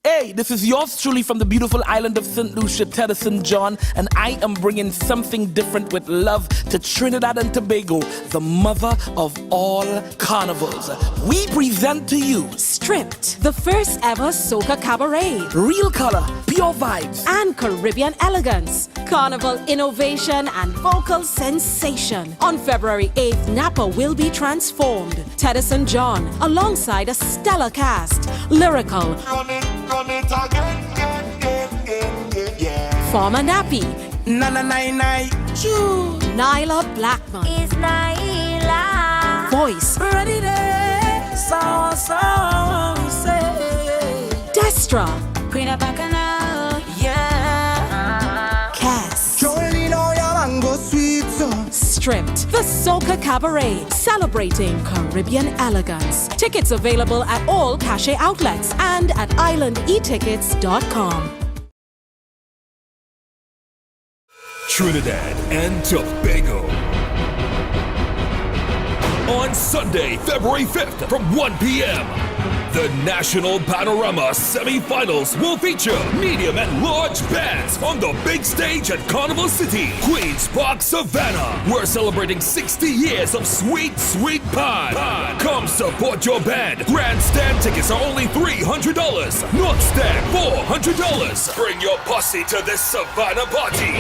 Hey, this is yours truly from the beautiful island of St. Lucia, Teddyson John, and I am bringing something different with love to Trinidad and Tobago, the mother of all carnivals. We present to you Stripped, the first ever soca cabaret. Real color, pure vibes, and Caribbean elegance. Carnival innovation and vocal sensation. On February 8th, Napa will be transformed. Teddyson John, alongside a stellar cast. Lyrical. Former Nappy. Nyla Blackman. It's Nyla. Voice. Ready there. So say. Destra. Queen of Bacchanal. stripped. The Soca Cabaret, celebrating Caribbean elegance. Tickets available at all cachet outlets and at islandetickets.com. Trinidad and Tobago. On Sunday, February 5th from 1 p.m., the National Panorama Semi-Finals will feature medium and large bands on the big stage at Carnival City, Queen's Park, Savannah. We're celebrating 60 years of sweet, sweet pan. Come support your band. Grandstand tickets are only $300. North Stand, $400. Bring your posse to this Savannah party.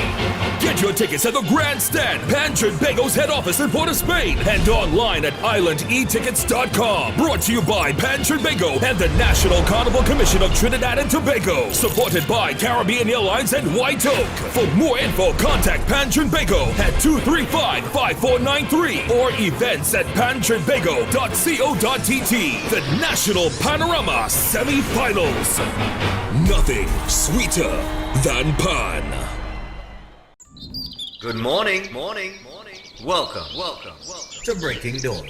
Get your tickets at the Grandstand, Pan Trinbago's head office in Port of Spain, and online at islandetickets.com. Brought to you by Pan Trinbago and the National Carnival Commission of Trinidad and Tobago. Supported by Caribbean Airlines and White Oak. For more info, contact Pan Trinbago at 235-5493 or events at pantrinbago.co.tt. The National Panorama Semi-Finals. Nothing sweeter than pan. Good morning. Welcome to Breaking Dawn.